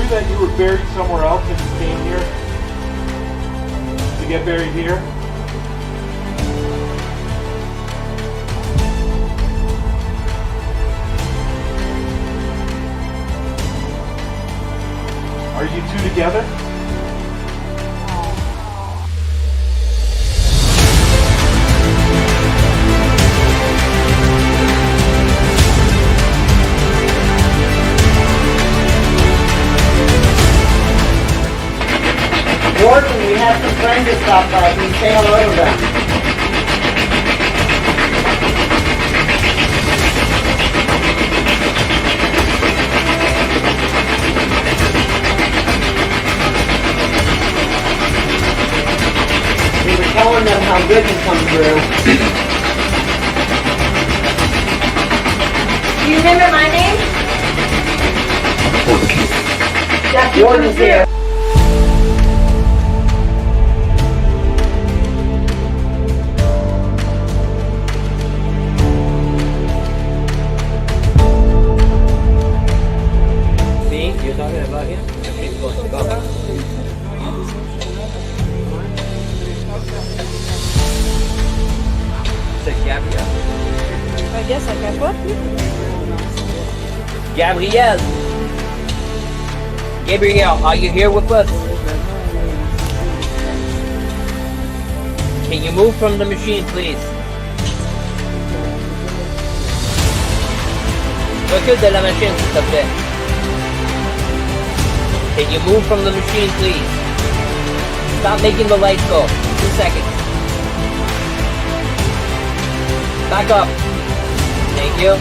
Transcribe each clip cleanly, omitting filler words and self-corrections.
true that you were buried somewhere else and you came here to get buried here? Are you two together? Gordon, we have some friends that stop by. Can you say hello to them? We were telling them how good you come through. Do you remember my name? Gordon's here. I guess I can what? Gabrielle! Gabrielle, are you here with us? Can you move from the machine, please? Recule de la machine, s'il te plaît. Can you move from the machine, please? Stop making the lights go. 2 seconds. Back up. Thank you.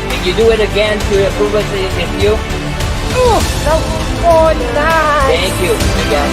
Can you do it again to prove us it's you? Oh, that was so nice. Thank you. Again.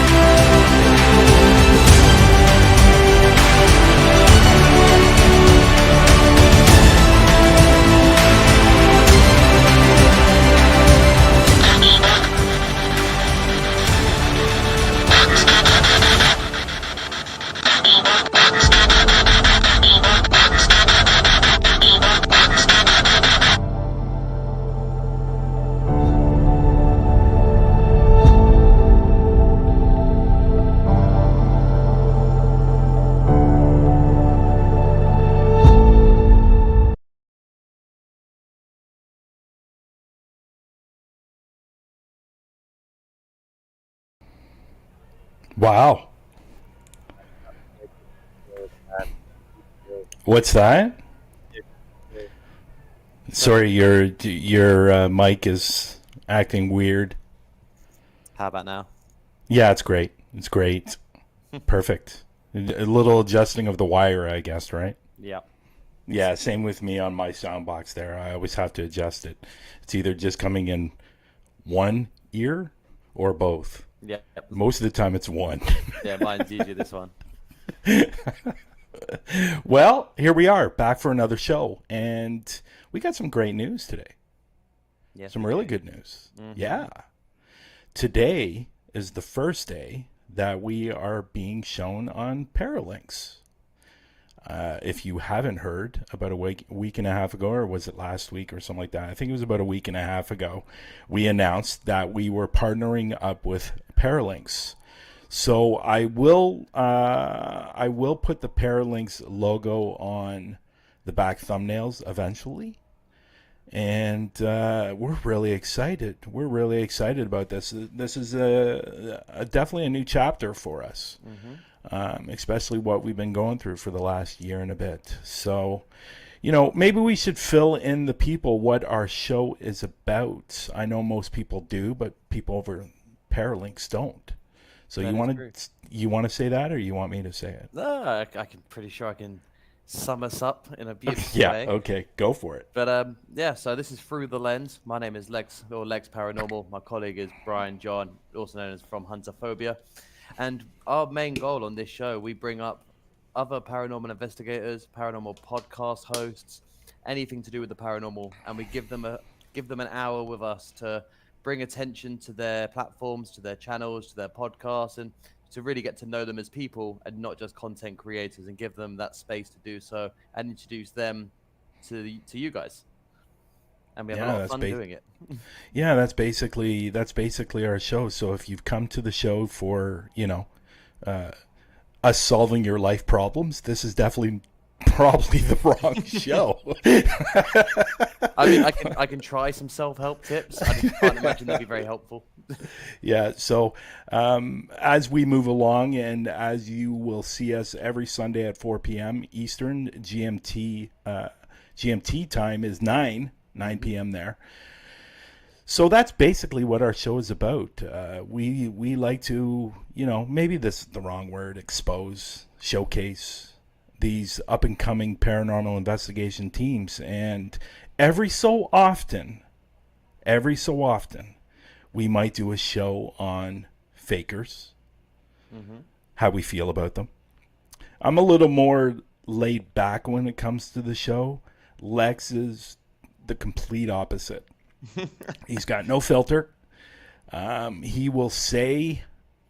Wow. What's that? Sorry, your mic is acting weird. How about now? Yeah, it's great. It's great. Perfect. A little adjusting of the wire, I guess, right? Yeah. Yeah, same with me on my sound box there. I always have to adjust it. It's either just coming in one ear or both. Yeah. Most of the time it's one. Yeah, mine's usually this one. Well, here we are, back for another show. And we got some great news today. Yes, some really good news. Mm-hmm. Yeah. Today is the first day that we are being shown on Paralinx. If you haven't heard, about a week and a half ago, or was it last week or something like that? I think it was about a week and a half ago, we announced that we were partnering up with Paralinx. So I will put the Paralinx logo on the back thumbnails eventually. And we're really excited. We're really excited about this. This is definitely a new chapter for us. Mm-hmm. Especially what we've been going through for the last year and a bit. So, maybe we should fill in the people what our show is about. I know most people do, but people over Paralinx don't. So you want to say that, or you want me to say it? No, pretty sure I can sum us up in a beautiful yeah, way. Okay, go for it. But so this is Through the Lens. My name is Lex, or Lex Paranormal. My colleague is Bryan-jon, also known as From Hunterphobia. And our main goal on this show, we bring up other paranormal investigators, paranormal podcast hosts, anything to do with the paranormal, and we give them an hour with us to bring attention to their platforms, to their channels, to their podcasts, and to really get to know them as people and not just content creators, and give them that space to do so and introduce them to you guys. and we have a lot of fun doing it. Yeah, that's basically our show. So if you've come to the show for, us solving your life problems, this is definitely probably the wrong show. I mean, I can try some self-help tips. I just can't imagine they'd be very helpful. Yeah, so as we move along, and as you will see us every Sunday at 4 p.m. Eastern, GMT time is 9 p.m. there. So that's basically what our show is about. We like to, maybe this is the wrong word, expose, showcase these up-and-coming paranormal investigation teams. And every so often, we might do a show on fakers, how we feel about them. I'm a little more laid back when it comes to the show. Lex is the complete opposite. He's got no filter. He will say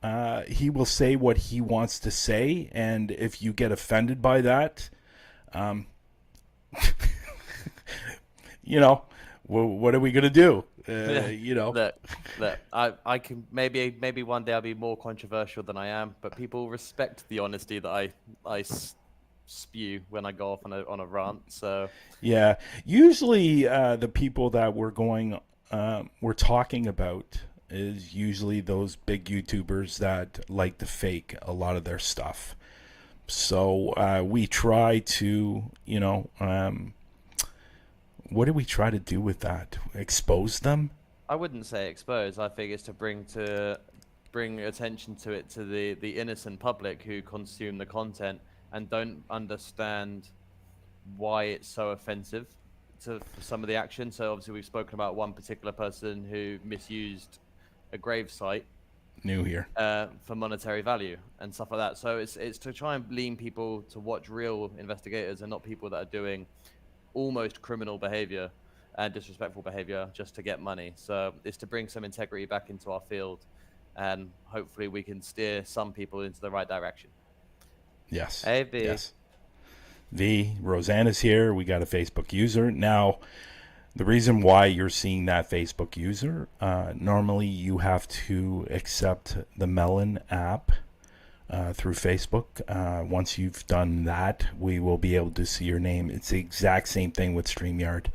what he wants to say, and if you get offended by that, what are we gonna do? Look, I can maybe one day I'll be more controversial than I am, but people respect the honesty that I spew when I go off on a rant. So yeah, usually the people that we're talking about is usually those big YouTubers that like to fake a lot of their stuff. So we try to, what do we try to do with that? Expose them? I wouldn't say expose. I think it's to bring attention to it to the innocent public who consume the content and don't understand why it's so offensive to some of the action. So obviously we've spoken about one particular person who misused a grave site new here for monetary value and stuff like that. So it's to try and lean people to watch real investigators and not people that are doing almost criminal behavior and disrespectful behavior just to get money. So it's to bring some integrity back into our field, and hopefully we can steer some people into the right direction. Yes. Hey, V. Yes. V, Rosanna's here. We got a Facebook user. Now, the reason why you're seeing that Facebook user, normally you have to accept the Melon app through Facebook. Once you've done that, we will be able to see your name. It's the exact same thing with StreamYard.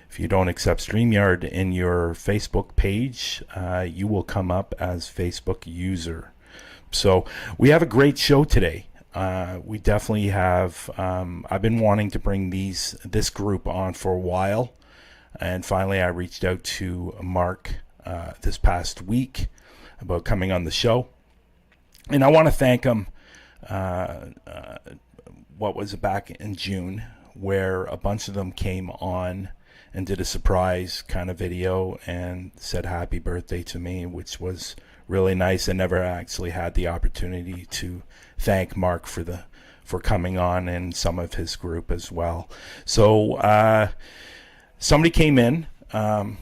If you don't accept StreamYard in your Facebook page, you will come up as Facebook user. So we have a great show today. We definitely have. I've been wanting to bring this group on for a while, and finally I reached out to Mark this past week about coming on the show, and I want to thank him. What was it, back in June, where a bunch of them came on and did a surprise kind of video and said happy birthday to me, which was really nice. I never actually had the opportunity to thank Mark for coming on and some of his group as well. So somebody came in the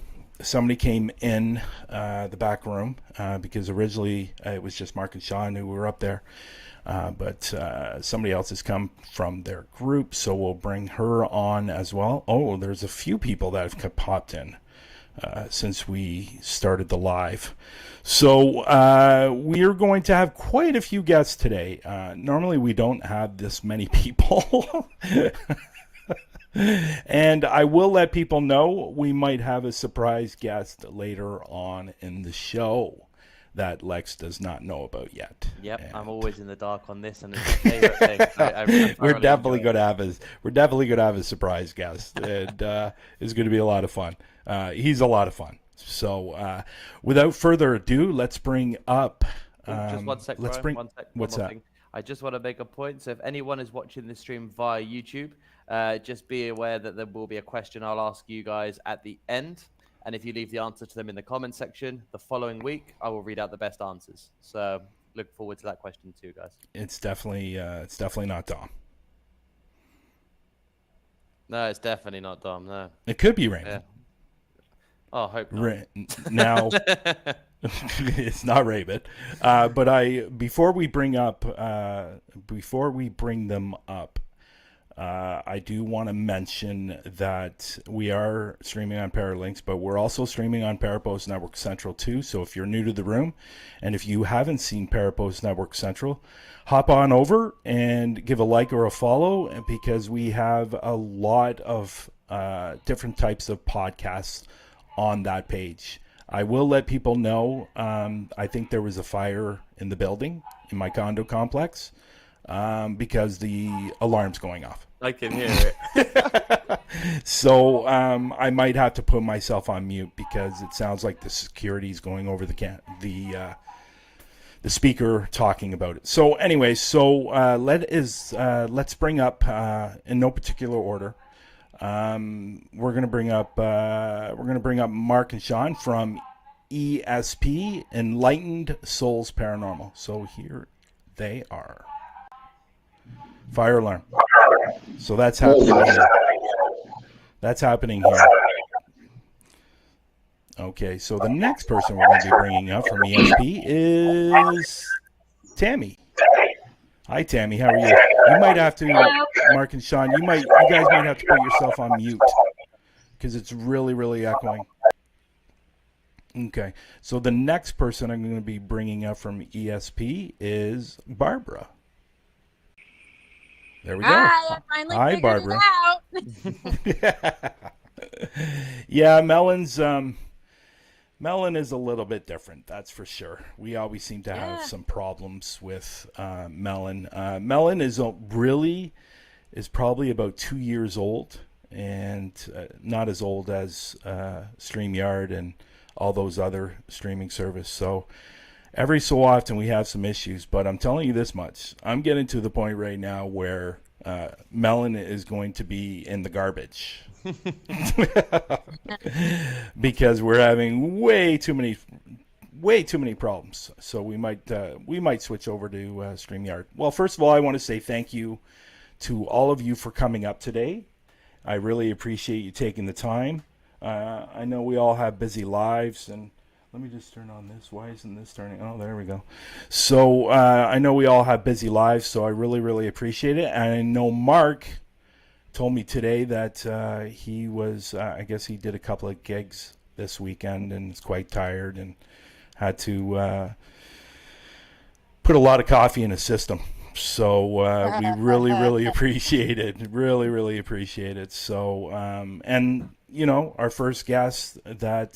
back room because originally it was just Mark and Sean who were up there, but somebody else has come from their group, so we'll bring her on as well. Oh, there's a few people that have popped in since we started the live. So we're going to have quite a few guests today. Normally we don't have this many people. And I will let people know we might have a surprise guest later on in the show that Lex does not know about yet. Yep, and I'm always in the dark on this, and it's my favorite thing. we're definitely going to have a surprise guest, and it's going to be a lot of fun. He's a lot of fun. So without further ado, let's bring up. Just one sec. Let's Brian, bring. one What's more that? thing. I just want to make a point. So if anyone is watching this stream via YouTube, just be aware that there will be a question I'll ask you guys at the end. And if you leave the answer to them in the comment section, the following week, I will read out the best answers. So look forward to that question too, guys. It's definitely not Dom. No, it's definitely not Dom. No. It could be Raymond. Yeah. Oh, I hope not. Now, it's not Raymond. But before we bring them up, I do want to mention that we are streaming on Paralinks, but we're also streaming on Parapost Network Central too. So if you're new to the room, and if you haven't seen Parapost Network Central, hop on over and give a like or a follow, because we have a lot of different types of podcasts on that page. I will let people know, I think there was a fire in the building in my condo complex, because the alarm's going off. I can hear it. So I might have to put myself on mute, because it sounds like the security's going over the speaker talking about it. So anyway, let's bring up, in no particular order, we're gonna bring up Mark and Sean from ESP, Enlightened Souls Paranormal. So here they are. Fire alarm. So that's happening here. That's happening here. Okay, so the next person we're going to be bringing up from ESP is Tammy. Hi, Tammy. How are you? You might have to, Mark and Sean, you guys might have to put yourself on mute, because it's really, really echoing. Okay, so the next person I'm going to be bringing up from ESP is Barbara. There we go. Hi, I finally Hi, figured Barbara. it out. Yeah, Melon is a little bit different, that's for sure. We always seem to have some problems with Melon. Melon is probably about 2 years old, and not as old as StreamYard and all those other streaming services. So every so often we have some issues, but I'm telling you this much. I'm getting to the point right now where Melon is going to be in the garbage. Because we're having way too many problems. So we might switch over to StreamYard. Well, first of all, I want to say thank you to all of you for coming up today. I really appreciate you taking the time. I know we all have busy lives, and let me just turn on this. Why isn't this turning? Oh, there we go. So I know we all have busy lives, so I really, really appreciate it. And I know Mark told me today that he was, I guess he did a couple of gigs this weekend and is quite tired and had to put a lot of coffee in his system. So we really, really appreciate it. Really, really appreciate it. So, and, you know, our first guest that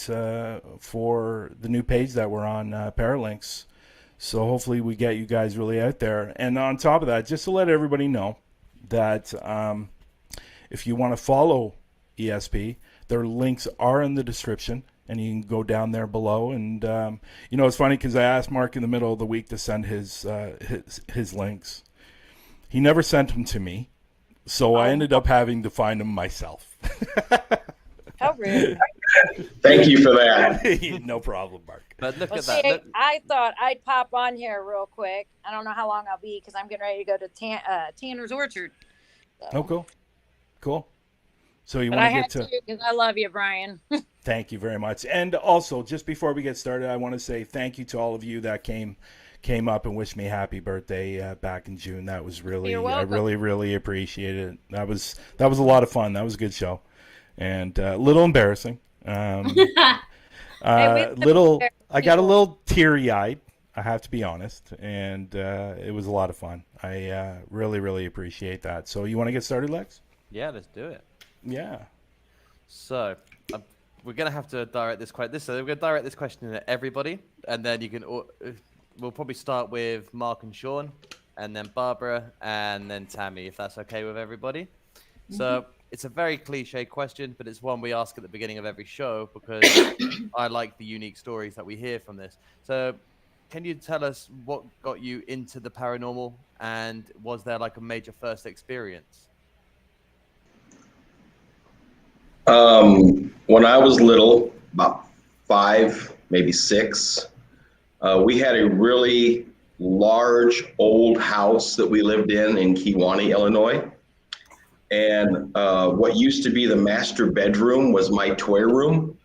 for the new page that we're on, Paralinks. So hopefully we get you guys really out there. And on top of that, just to let everybody know that if you want to follow ESP, their links are in the description, and you can go down there below. And you know, it's funny because I asked Mark in the middle of the week to send his links. He never sent them to me, so I ended up having to find them myself. How rude. Thank you for that. No problem, Mark. But look Well, at that. see, Look, I thought I'd pop on here real quick. I don't know how long I'll be, because I'm getting ready to go to Tanner's Orchard. So. Oh, cool. So you But want I to had get to? because I love you, Brian. Thank you very much. And also, just before we get started, I want to say thank you to all of you that came up and wished me happy birthday back in June. That was really, You're I welcome. really, really appreciate it. That was a lot of fun. That was a good show, and a little embarrassing. I got a little teary-eyed, I have to be honest, and it was a lot of fun. I really, really appreciate that. So you want to get started, Lex? yeah, let's do it. Yeah. So we're gonna have to direct this question. So we're gonna direct this question to everybody, and then you can. We'll probably start with Mark and Sean, and then Barbara, and then Tammy, if that's okay with everybody. So it's a very cliche question, but it's one we ask at the beginning of every show because I like the unique stories that we hear from this. So can you tell us what got you into the paranormal, and was there like a major first experience? When I was little, about 5, maybe 6, we had a really large old house that we lived in Kewanee, Illinois. And what used to be the master bedroom was my toy room.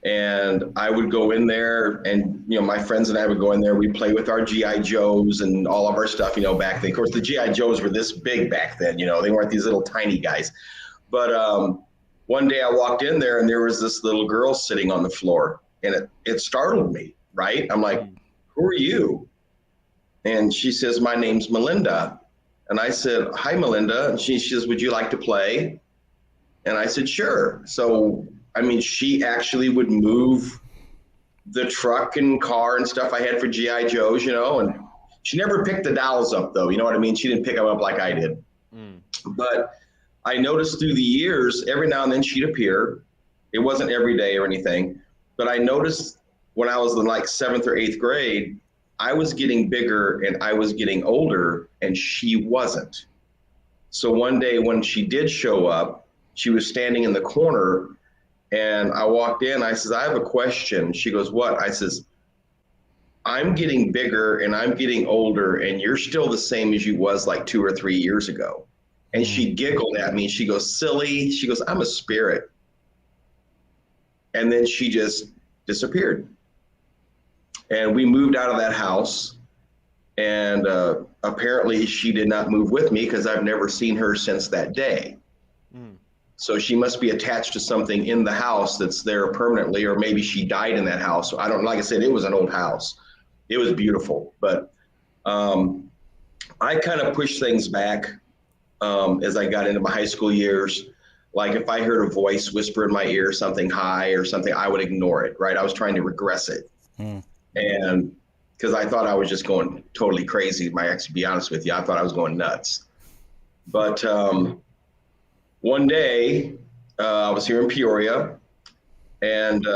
And I would go in there and my friends and I would go in there. We'd play with our GI Joes and all of our stuff. Back then, of course, the GI Joes were this big back then. They weren't these little tiny guys. But one day I walked in there and there was this little girl sitting on the floor, and it startled me. Right? I'm like, who are you? And she says, my name's Melinda. And I said, hi, Melinda. And she says, would you like to play? And I said, sure. So, she actually would move the truck and car and stuff I had for GI Joes, and she never picked the dolls up though. You know what I mean? She didn't pick them up like I did. But I noticed through the years, every now and then she'd appear. It wasn't every day or anything, but I noticed when I was in like 7th or 8th grade, I was getting bigger and I was getting older and she wasn't. So one day when she did show up, she was standing in the corner and I walked in. I says, I have a question. She goes, what? I says, I'm getting bigger and I'm getting older and you're still the same as you was like 2 or 3 years ago. And she giggled at me. She goes, silly. She goes, I'm a spirit. And then she just disappeared. And we moved out of that house. And apparently she did not move with me because I've never seen her since that day. So she must be attached to something in the house that's there permanently, or maybe she died in that house. So I don't, like I said, it was an old house. It was beautiful, but I kind of pushed things back as I got into my high school years. Like if I heard a voice whisper in my ear, something high or something, I would ignore it, right? I was trying to regress it. And because I thought I was just going totally crazy, to be honest with you, I thought I was going nuts. But one day, I was here in Peoria, and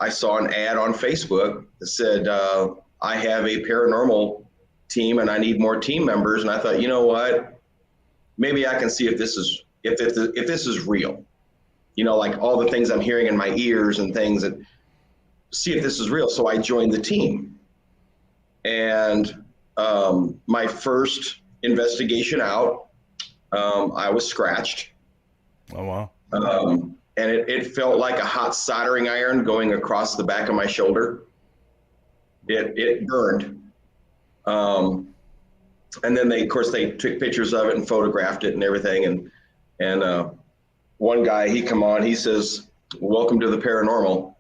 I saw an ad on Facebook that said, I have a paranormal team and I need more team members. And I thought, you know what? Maybe I can see if this is real. Like all the things I'm hearing in my ears and things, and see if this is real. So I joined the team. And my first investigation out, I was scratched. Oh, wow. And it felt like a hot soldering iron going across the back of my shoulder. It burned. And then they took pictures of it and photographed it and everything. And one guy, he come on, he says, welcome to the paranormal.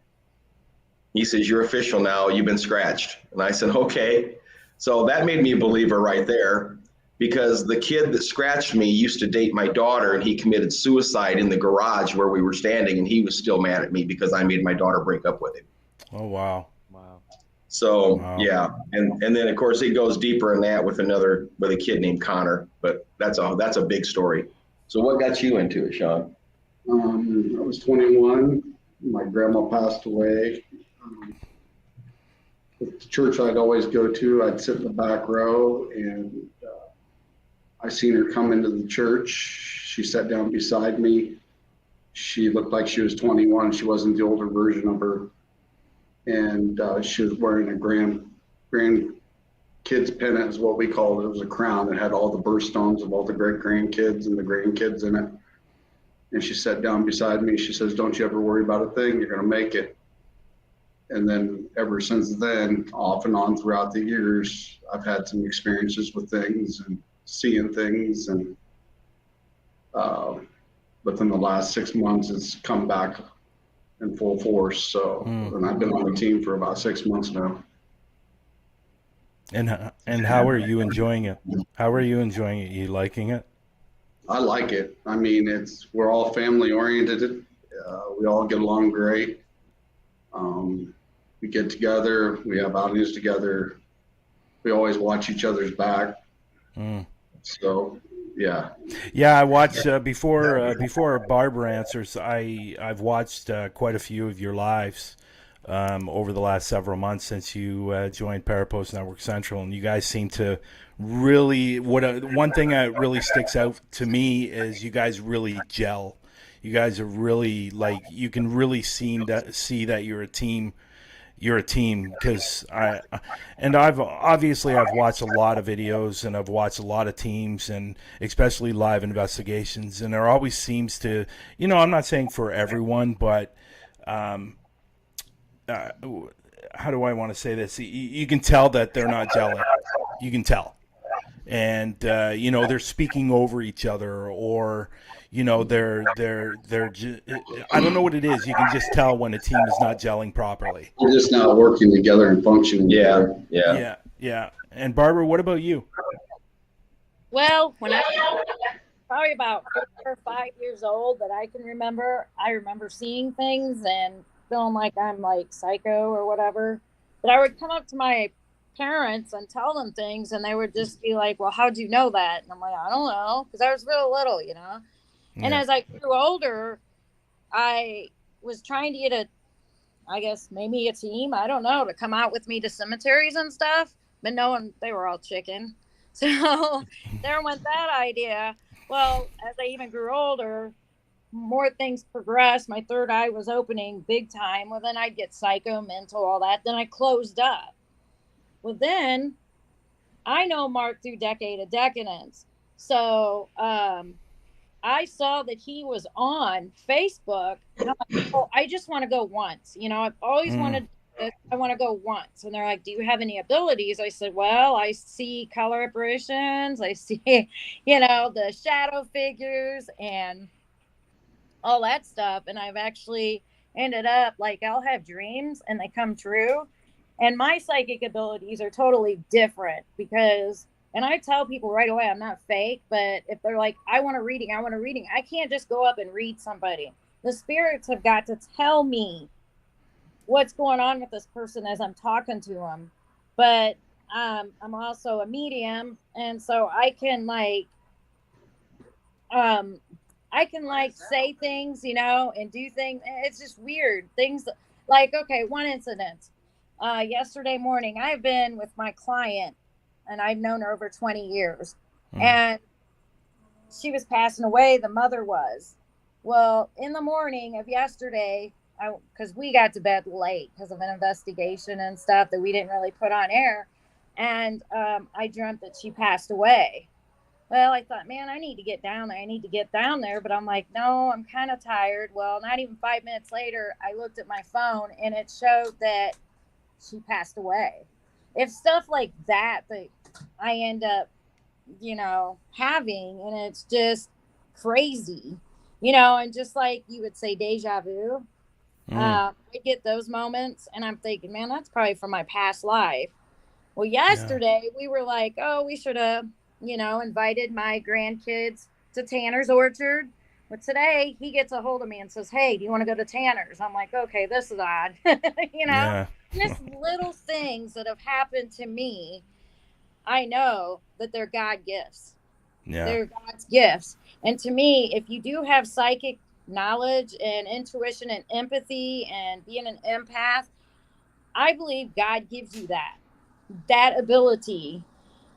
He says, you're official now, you've been scratched. And I said, okay. So that made me a believer right there, because the kid that scratched me used to date my daughter, and he committed suicide in the garage where we were standing, and he was still mad at me because I made my daughter break up with him. Oh, wow. So, wow. Yeah. And then of course it goes deeper in that with a kid named Connor, but that's a big story. So what got you into it, Sean? I was 21. My grandma passed away. The church I'd always go to, I'd sit in the back row, and I seen her come into the church. She sat down beside me. She looked like she was 21. She wasn't the older version of her. And she was wearing a grandkids pennant, is what we called it. It was a crown that had all the birthstones of all the great-grandkids and the grandkids in it. And she sat down beside me. She says, don't you ever worry about a thing. You're going to make it. And then ever since then, off and on throughout the years, I've had some experiences with things and seeing things. And within the last 6 months, it's come back in full force. So, and I've been on the team for about 6 months now. And how are you enjoying it? How are you enjoying it? You liking it? I like it. I mean, we're all family oriented. We all get along great. We get together. We have outings together. We always watch each other's back. So, yeah. Yeah, I watched before Barbara answers. I've watched quite a few of your lives over the last several months since you joined Parapost Network Central, and you guys seem to really. One thing that really sticks out to me is you guys really gel. You guys are really, like, you can really see that you're a team. You're a team, because I've watched a lot of videos, and I've watched a lot of teams, and especially live investigations, and there always seems to, I'm not saying for everyone, but how do I want to say this? You can tell that they're not gelling. You can tell. And they're speaking over each other, or I don't know what it is. You can just tell when a team is not gelling properly. We're just not working together and functioning together. Yeah. And Barbara, what about you? Well, when I was probably about 4 or 5 years old that I can remember, I remember seeing things and feeling like I'm like psycho or whatever. But I would come up to my parents and tell them things, and they would just be like, well, how'd you know that? And I'm like, I don't know, because I was real little, And as I grew older, I was trying to get I guess maybe a team, I don't know, to come out with me to cemeteries and stuff, but no one, they were all chicken. So there went that idea. Well, as I even grew older, more things progressed. My third eye was opening big time. Well, then I'd get psycho, mental, all that. Then I closed up. Well, then I know Mark through Decade of Decadence. So I saw that he was on Facebook. And I'm like, oh, I just want to go once. I've always wanted this. I want to go once. And they're like, do you have any abilities? I said, well, I see color apparitions. I see, the shadow figures and all that stuff. And I've actually ended up like, I'll have dreams and they come true. And my psychic abilities are totally different because, and I tell people right away, I'm not fake, but if they're like, I want a reading, I can't just go up and read somebody. The spirits have got to tell me what's going on with this person as I'm talking to them. But I'm also a medium. And so I can say things, and do things. It's just weird things like, okay, one incident. Yesterday morning, I've been with my client and I've known her over 20 years and she was passing away. The mother was. Well, in the morning of yesterday, because we got to bed late because of an investigation and stuff that we didn't really put on air. And I dreamt that she passed away. Well, I thought, man, I need to get down there. But I'm like, no, I'm kind of tired. Well, not even 5 minutes later, I looked at my phone and it showed that she passed away. If stuff like that I end up, having, and it's just crazy, and just like you would say, deja vu. I get those moments and I'm thinking, man, that's probably from my past life. Well, yesterday we were like, oh, we should have, invited my grandkids to Tanner's Orchard. But today he gets a hold of me and says, hey, do you want to go to Tanner's? I'm like, okay, this is odd. Just little things that have happened to me. I know that they're God gifts. Yeah. They're God's gifts. And to me, if you do have psychic knowledge and intuition and empathy and being an empath, I believe God gives you that ability.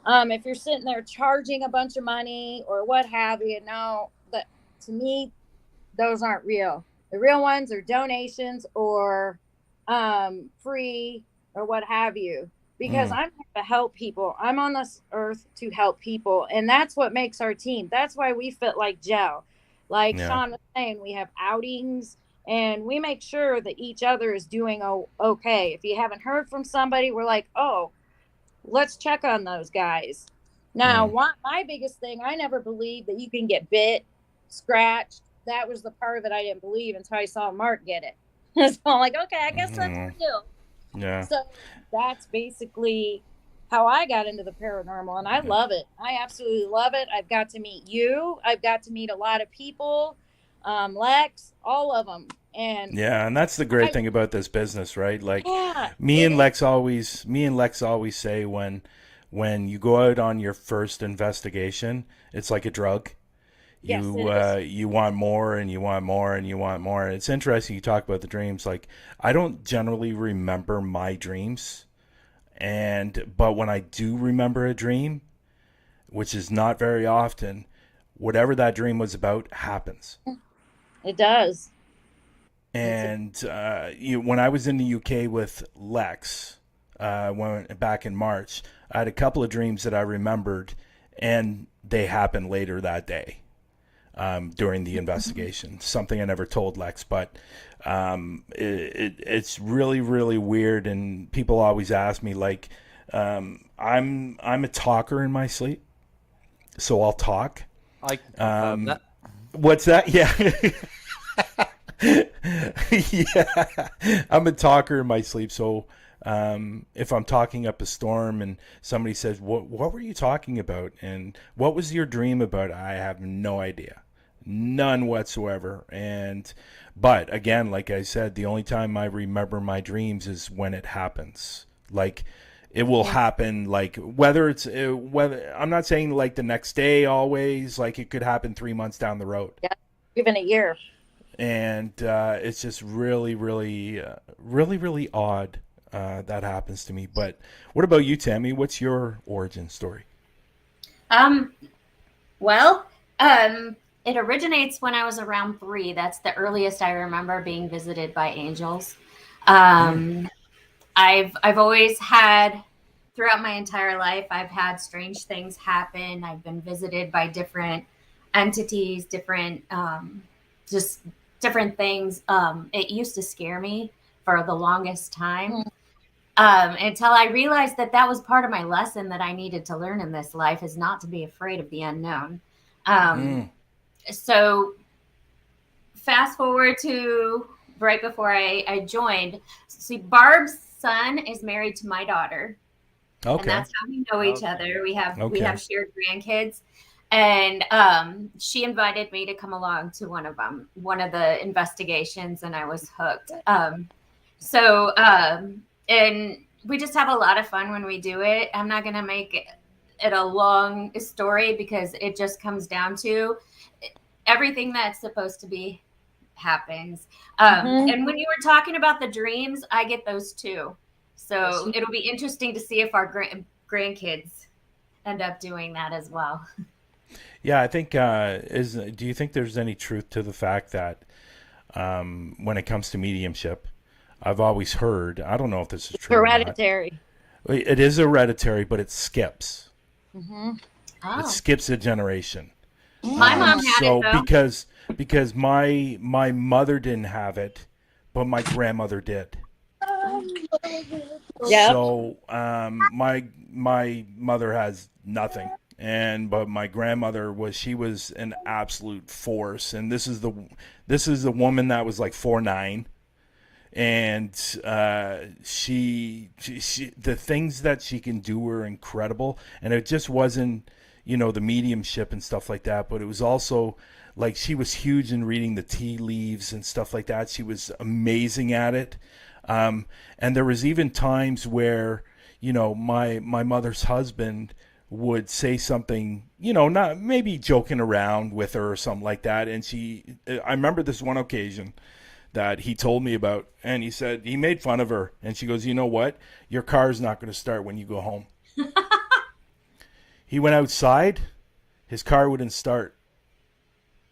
If you're sitting there charging a bunch of money or what have you, that to me, those aren't real. The real ones are donations or free or what have you, because I'm here to help people. I'm on this earth to help people. And that's what makes our team. That's why we fit like gel. Like Sean was saying, we have outings and we make sure that each other is doing okay. If you haven't heard from somebody, we're like, oh, let's check on those guys. Now, my biggest thing, I never believed that you can get bit, scratched. That was the part of it I didn't believe until I saw Mark get it. So I'm like, okay, I guess that's real. Yeah. So that's basically how I got into the paranormal, and I love it. I absolutely love it. I've got to meet you. I've got to meet a lot of people, Lex, all of them. And that's the great thing about this business, right? Like me and Lex always say when you go out on your first investigation, it's like a drug. You want more and you want more and you want more. It's interesting you talk about the dreams. Like, I don't generally remember my dreams, but when I do remember a dream, which is not very often, whatever that dream was about happens. It does. And when I was in the UK with Lex, back in March, I had a couple of dreams that I remembered, and they happened later that day. during the investigation. Something I never told Lex, but it's really, really weird. And people always ask me, like, I'm a talker in my sleep, so I'll talk. I can confirm that. What's that? Yeah. Yeah, I'm a talker in my sleep. So if I'm talking up a storm and somebody says, what were you talking about? And what was your dream about? I have no idea. None whatsoever. But again, like I said, the only time I remember my dreams is when it happens. Like, it will happen, like, whether I'm not saying like the next day always, like it could happen 3 months down the road. Yeah, even a year. And it's just really, really, really, really odd that happens to me. But what about you, Tammy? What's your origin story? Well, it originates when I was around 3. That's the earliest I remember being visited by angels. I've always had, throughout my entire life, I've had strange things happen. I've been visited by different entities, different, just different things. It used to scare me for the longest time. Until I realized that was part of my lesson that I needed to learn in this life, is not to be afraid of the unknown. So fast forward to right before I joined. See, Barb's son is married to my daughter. Okay. And that's how we know each other. We have shared grandkids. And she invited me to come along to one of the investigations, and I was hooked. And we just have a lot of fun when we do it. I'm not going to make it a long story, because it just comes down to everything that's supposed to be happens. And when you were talking about the dreams, I get those too. So it'll be interesting to see if our grandkids end up doing that as well. Yeah, I think, do you think there's any truth to the fact that when it comes to mediumship, I've always heard, I don't know if this is true. Hereditary. It is hereditary, but it skips. Oh. It skips a generation. My mom had it, though. Because my mother didn't have it, but my grandmother did. Yep. So my mother has nothing, but my grandmother was an absolute force. And this is the woman that was like 4'9", and she the things that she can do are incredible. And it just wasn't, the mediumship and stuff like that, but it was also like she was huge in reading the tea leaves and stuff like that. She was amazing at it. And there was even times where, my mother's husband would say something, not maybe joking around with her or something like that. And I remember this one occasion that he told me about, and he said he made fun of her, and she goes, "You know what? Your car's not going to start when you go home." He went outside, his car wouldn't start.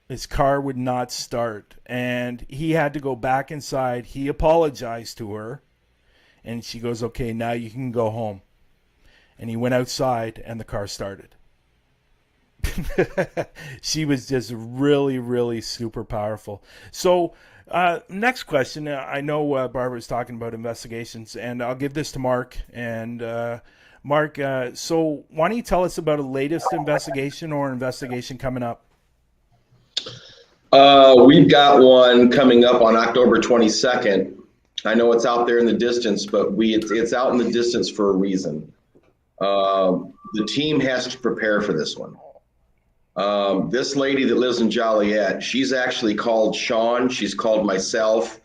His car would not start, and he had to go back inside. He apologized to her, and she goes, "Okay, now you can go home." And he went outside, and the car started. She was just really, really super powerful. So next question. I know Barbara was talking about investigations, and I'll give this to Mark. And Mark, so why don't you tell us about a latest investigation or investigation coming up? We've got one coming up on October 22nd. I know it's out there in the distance, but it's out in the distance for a reason. The team has to prepare for this one. This lady that lives in Joliet, she's actually called Sean. She's called myself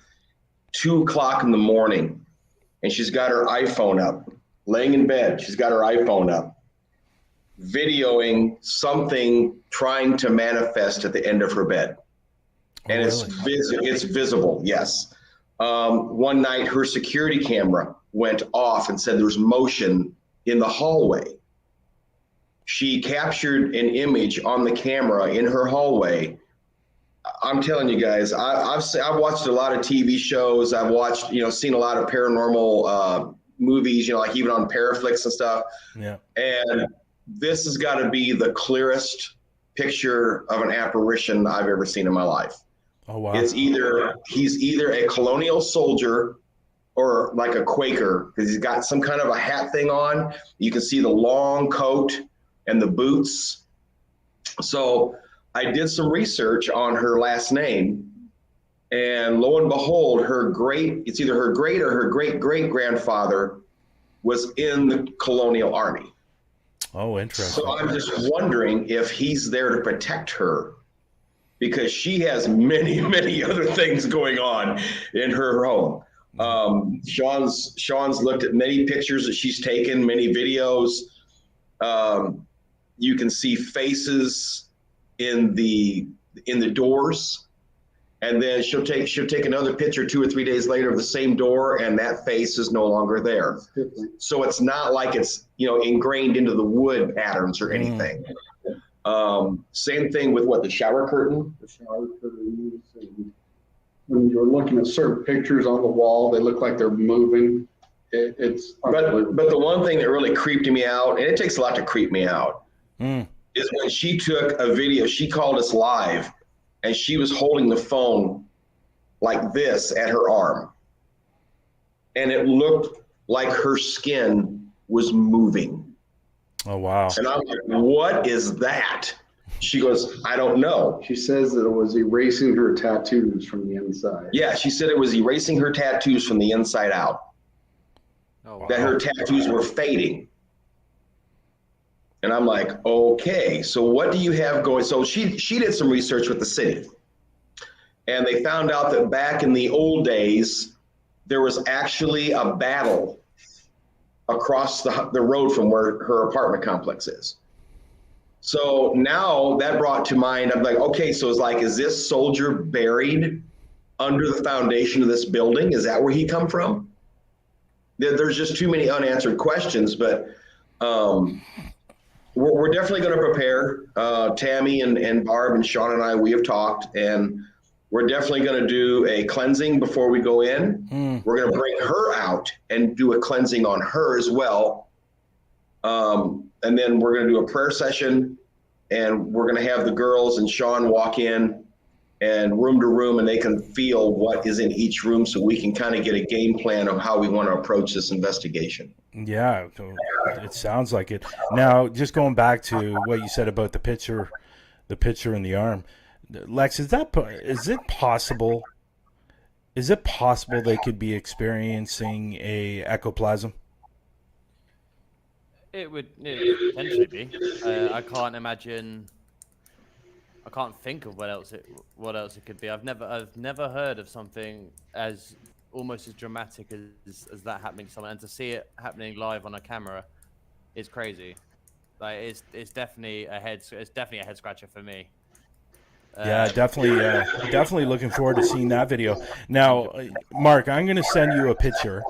2 o'clock in the morning, and she's got her iPhone up, laying in bed. She's got her iPhone up, videoing something trying to manifest at the end of her bed. And it's visible, yes. One night, her security camera went off and said there was motion in the hallway. She captured an image on the camera in her hallway. I'm telling you guys, I've watched a lot of TV shows. I've watched, seen a lot of paranormal movies, like even on Paraflix and stuff. Yeah. And this has got to be the clearest picture of an apparition I've ever seen in my life. Oh, wow. He's either a colonial soldier or like a Quaker, because he's got some kind of a hat thing on. You can see the long coat and the boots. So I did some research on her last name, and lo and behold, it's either her great or her great-great-grandfather was in the colonial army. Oh, interesting. So I'm just wondering if he's there to protect her, because she has many, many other things going on in her home. Sean's looked at many pictures that she's taken, many videos. You can see faces in the doors, and then she'll take another picture 2 or 3 days later of the same door, and that face is no longer there. So it's not like it's ingrained into the wood patterns or anything. Same thing with the shower curtain. The shower curtain. When you're looking at certain pictures on the wall, they look like they're moving. But the one thing that really creeped me out, and it takes a lot to creep me out, is when she took a video. She called us live, and she was holding the phone like this at her arm, and it looked like her skin was moving. Oh, wow. And I'm like, what is that? She goes, I don't know. She says that it was erasing her tattoos from the inside. Yeah, she said it was erasing her tattoos from the inside out. Oh, wow. That her tattoos were fading. And I'm like, okay, so what do you have going? So she did some research with the city. And they found out that back in the old days, there was actually a battle across the road from where her apartment complex is. So now that brought to mind, I'm like, okay, so is this soldier buried under the foundation of this building? Is that where he come from? There's just too many unanswered questions, but we're definitely going to prepare. Tammy and Barb and Sean and I, we have talked, and we're definitely going to do a cleansing before we go in. We're going to bring her out and do a cleansing on her as well. And then we're going to do a prayer session, and we're going to have the girls and Sean walk in and room to room, and they can feel what is in each room, so we can kind of get a game plan of how we want to approach this investigation. Yeah, it sounds like it. Now, just going back to what you said about the picture in the arm, Lex, is it possible they could be experiencing a ectoplasm? It would potentially be. I can't think of what else it could be. I've never heard of something almost as dramatic as that happening to someone, and to see it happening live on a camera is crazy. Like it's definitely a head scratcher for me. Yeah, definitely looking forward to seeing that video. Now, Mark, I'm going to send you a picture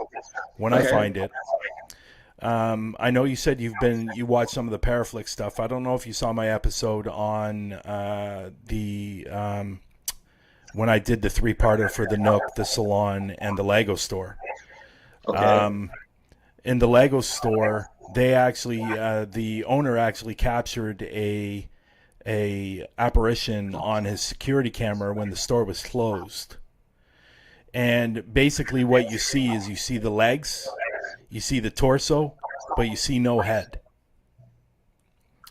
when I find it. I know you said you watched some of the Paraflix stuff. I don't know if you saw my episode on when I did the 3-parter for the Nook, the Salon, and the Lego store. Okay. In the Lego store, they actually the owner actually captured a apparition on his security camera when the store was closed. And basically what you see is you see the legs, you see the torso, but you see no head.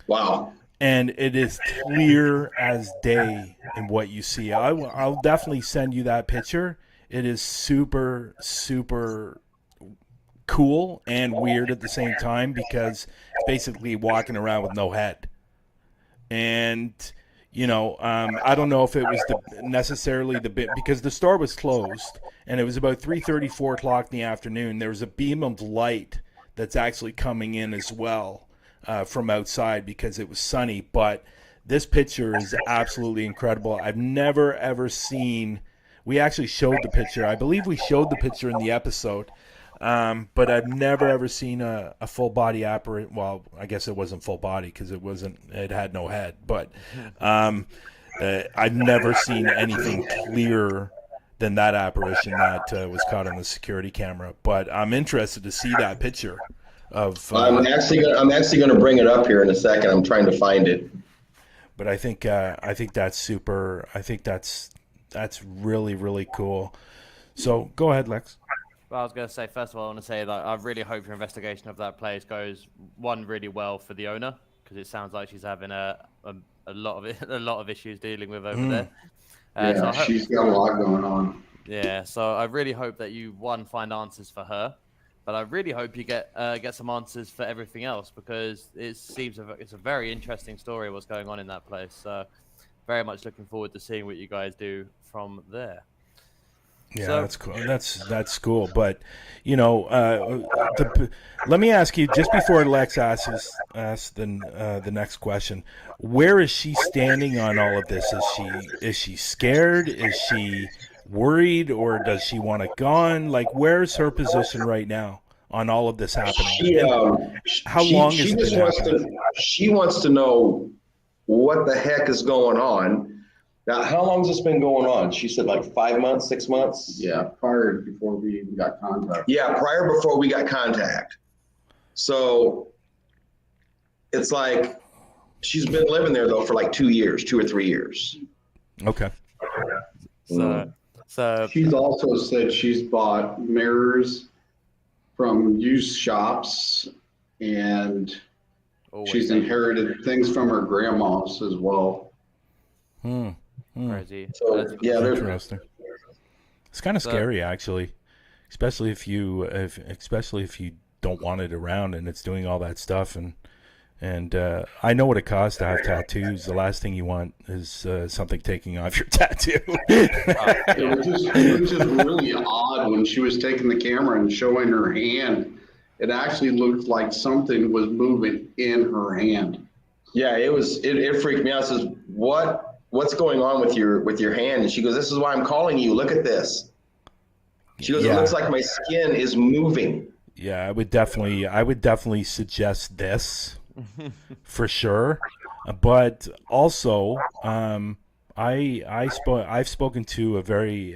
Wow. And it is clear as day in what you see. I'll definitely send you that picture. It is super, super cool and weird at the same time, because it's basically walking around with no head. And, I don't know if it was necessarily the bit, because the store was closed and it was about 3:30, 4 o'clock in the afternoon. There was a beam of light that's actually coming in as well from outside because it was sunny. But this picture is absolutely incredible. I've never, ever seen, we actually showed the picture. I believe we showed the picture in the episode. But I've never, ever seen a full body apparition. Well, I guess it wasn't full body because it had no head. But I've never seen anything clearer than that apparition that was caught on the security camera. But I'm interested to see that picture of. I'm actually going to bring it up here in a second. I'm trying to find it. But I think that's super. I think that's really, really cool. So go ahead, Lex. Well, I was going to say, first of all, I want to say that I really hope your investigation of that place goes really well for the owner, because it sounds like she's having a lot of issues dealing with over there. Yeah, she's got a lot going on. Yeah, so I really hope that you find answers for her, but I really hope you get some answers for everything else, because it seems it's a very interesting story what's going on in that place. So very much looking forward to seeing what you guys do from there. Yeah, so, that's cool. That's cool. But let me ask you, just before Lex asks the next question, where is she standing on all of this? Is she scared? Is she worried, or does she want it gone? Like, where's her position right now on all of this happening? How long has it been happening? She wants to know what the heck is going on. Now, how long has this been going on? She said like 5 months, 6 months? Yeah, prior before we even got contact. Yeah, prior before we got contact. So it's like she's been living there though for like 2 or 3 years. Okay. So she's also said she's bought mirrors from used shops, and she's inherited things from her grandma's as well. Crazy. So yeah, there's interesting. It's kind of scary, actually, especially if you don't want it around and it's doing all that stuff. And I know what it costs to have tattoos. The last thing you want is something taking off your tattoo. It was just really odd when she was taking the camera and showing her hand. It actually looked like something was moving in her hand. Yeah, it freaked me out. It says, what's going on with your hand? And she goes, this is why I'm calling you. Look at this. She goes, it looks like my skin is moving. Yeah, I would definitely suggest this for sure. But also, I've spoken to a very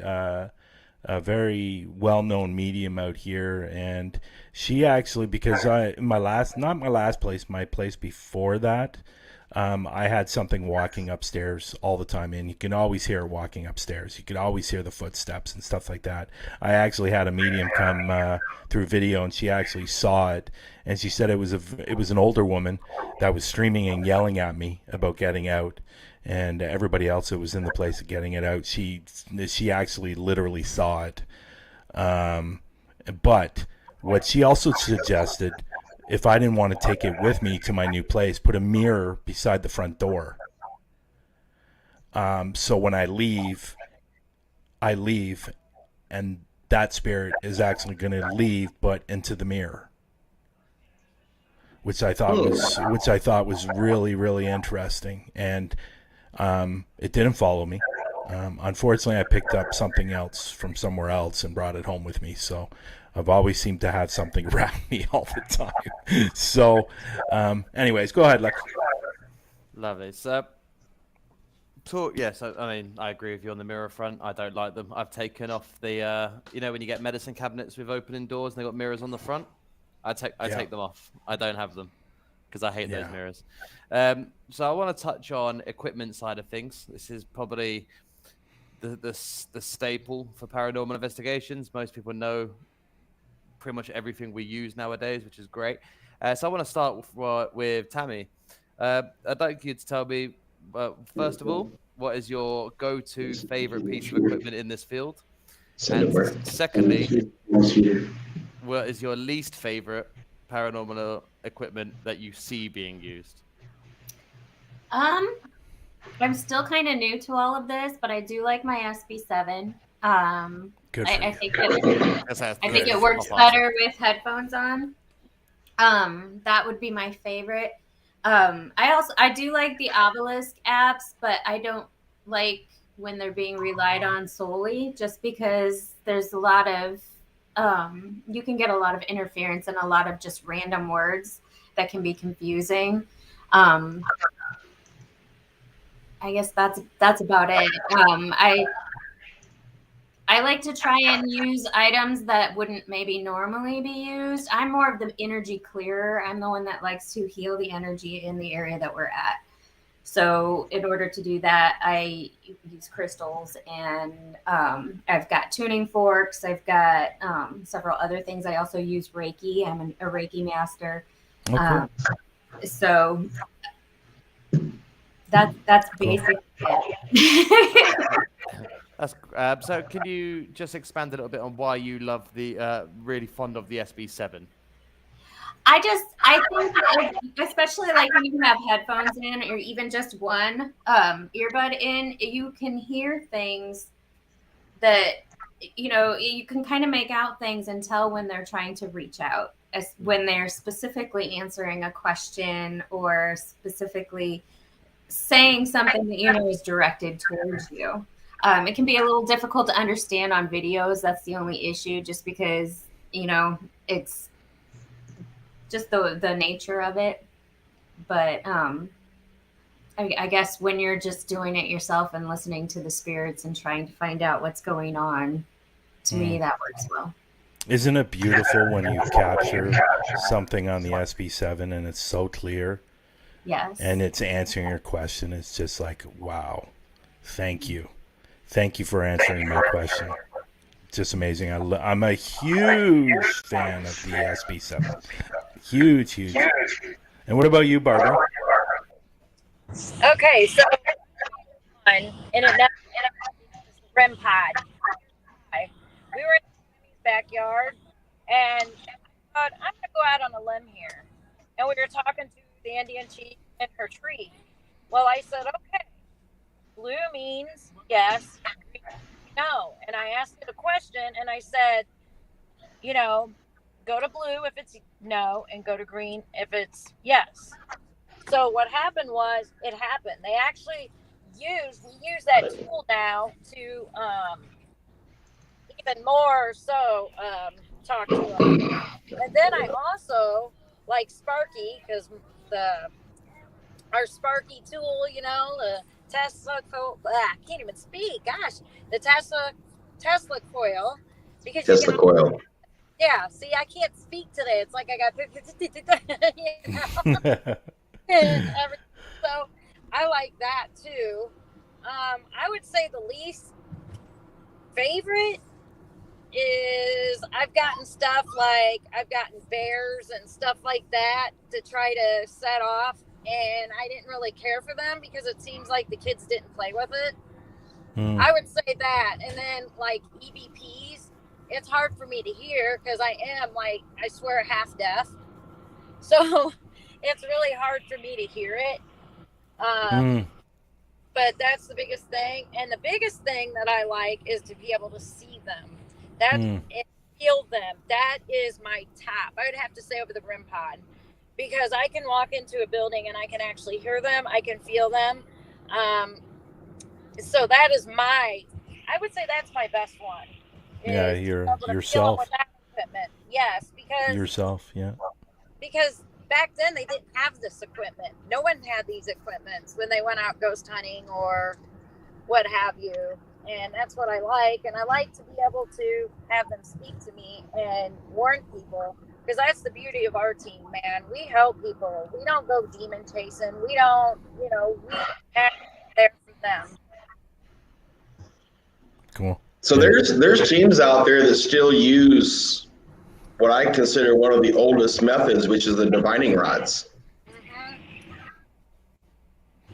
well-known medium out here, and she actually, because my place before that, I had something walking upstairs all the time, and you can always hear walking upstairs. You could always hear the footsteps and stuff like that. I actually had a medium come through video, and she actually saw it, and she said it was an older woman that was screaming and yelling at me about getting out, and everybody else that was in the place getting it out. She actually literally saw it. But what she also suggested, if I didn't want to take it with me to my new place, put a mirror beside the front door. So when I leave, and that spirit is actually going to leave, but into the mirror, which I thought was really, really interesting. And it didn't follow me. Unfortunately, I picked up something else from somewhere else and brought it home with me. So I've always seemed to have something around me all the time. So, anyways, go ahead, Lex. Lovely. So, I mean, I agree with you on the mirror front. I don't like them. I've taken off the, when you get medicine cabinets with opening doors and they've got mirrors on the front, I take them off. I don't have them because I hate those mirrors. So I want to touch on equipment side of things. This is probably the staple for paranormal investigations. Most people know pretty much everything we use nowadays, which is great. So I want to start with Tammy. I'd like you to tell me, first of all, what is your go-to favorite piece of equipment in this field? And secondly, what is your least favorite paranormal equipment that you see being used? I'm still kind of new to all of this, but I do like my SB7. I think it works better with headphones on. That would be my favorite. I do like the Obelisk apps, but I don't like when they're being relied on solely, just because there's a lot of you can get a lot of interference and a lot of just random words that can be confusing. I guess that's about it. I like to try and use items that wouldn't maybe normally be used. I'm more of the energy clearer. I'm the one that likes to heal the energy in the area that we're at. So in order to do that, I use crystals, and I've got tuning forks. I've got several other things. I also use Reiki. I'm a Reiki master. Okay. So that's Cool. basically it. That's so. Can you just expand a little bit on why you love the really fond of the SB7? I think, especially like when you have headphones in, or even just one earbud in, you can hear things that, you can kind of make out things and tell when they're trying to reach out, as when they're specifically answering a question or specifically saying something that is directed towards you. It can be a little difficult to understand on videos. That's the only issue, just because it's just the nature of it. But I guess when you're just doing it yourself and listening to the spirits and trying to find out what's going on, to me that works well. Isn't it beautiful when you capture something on the SB7 and it's so clear? Yes. And it's answering your question. It's just like, wow, thank you. Thank you for answering my question. It's just amazing. I'm a huge fan of the SB7. Huge. And what about you, Barbara? Okay, so in a REM pod. We were in the backyard, and I thought, I'm going to go out on a limb here. And we were talking to the Indian chief and her tree. Well, I said, okay, blue means yes, green no. And I asked her the question, and I said, go to blue if it's no, and go to green if it's yes. So what happened was, it happened. They actually we use that tool now to even more so talk to them. And then I also like Sparky, because our Sparky tool, the Tesla coil. I can't even speak. Gosh, the Tesla coil. Because Tesla coil. Yeah. See, I can't speak today. It's like I got, so I like that too. I would say the least favorite is I've gotten stuff like I've gotten bears and stuff like that to try to set off, and I didn't really care for them because it seems like the kids didn't play with it. I would say that. And then like EVPs, it's hard for me to hear because I am, like, I swear, half deaf, so it's really hard for me to hear it. But that's the biggest thing. And the biggest thing that I like is to be able to see them. And feel them. That is my top. I would have to say over the REM pod, because I can walk into a building and I can actually hear them. I can feel them. So that is I would say that's my best one. Yeah, yourself. Equipment. Yes, because yourself, yeah. Because back then they didn't have this equipment. No one had these equipments when they went out ghost hunting or what have you. And that's what I like. And I like to be able to have them speak to me and warn people, because that's the beauty of our team, man. We help people. We don't go demon chasing. We don't, we act there for them. Cool. So there's teams out there that still use what I consider one of the oldest methods, which is the divining rods.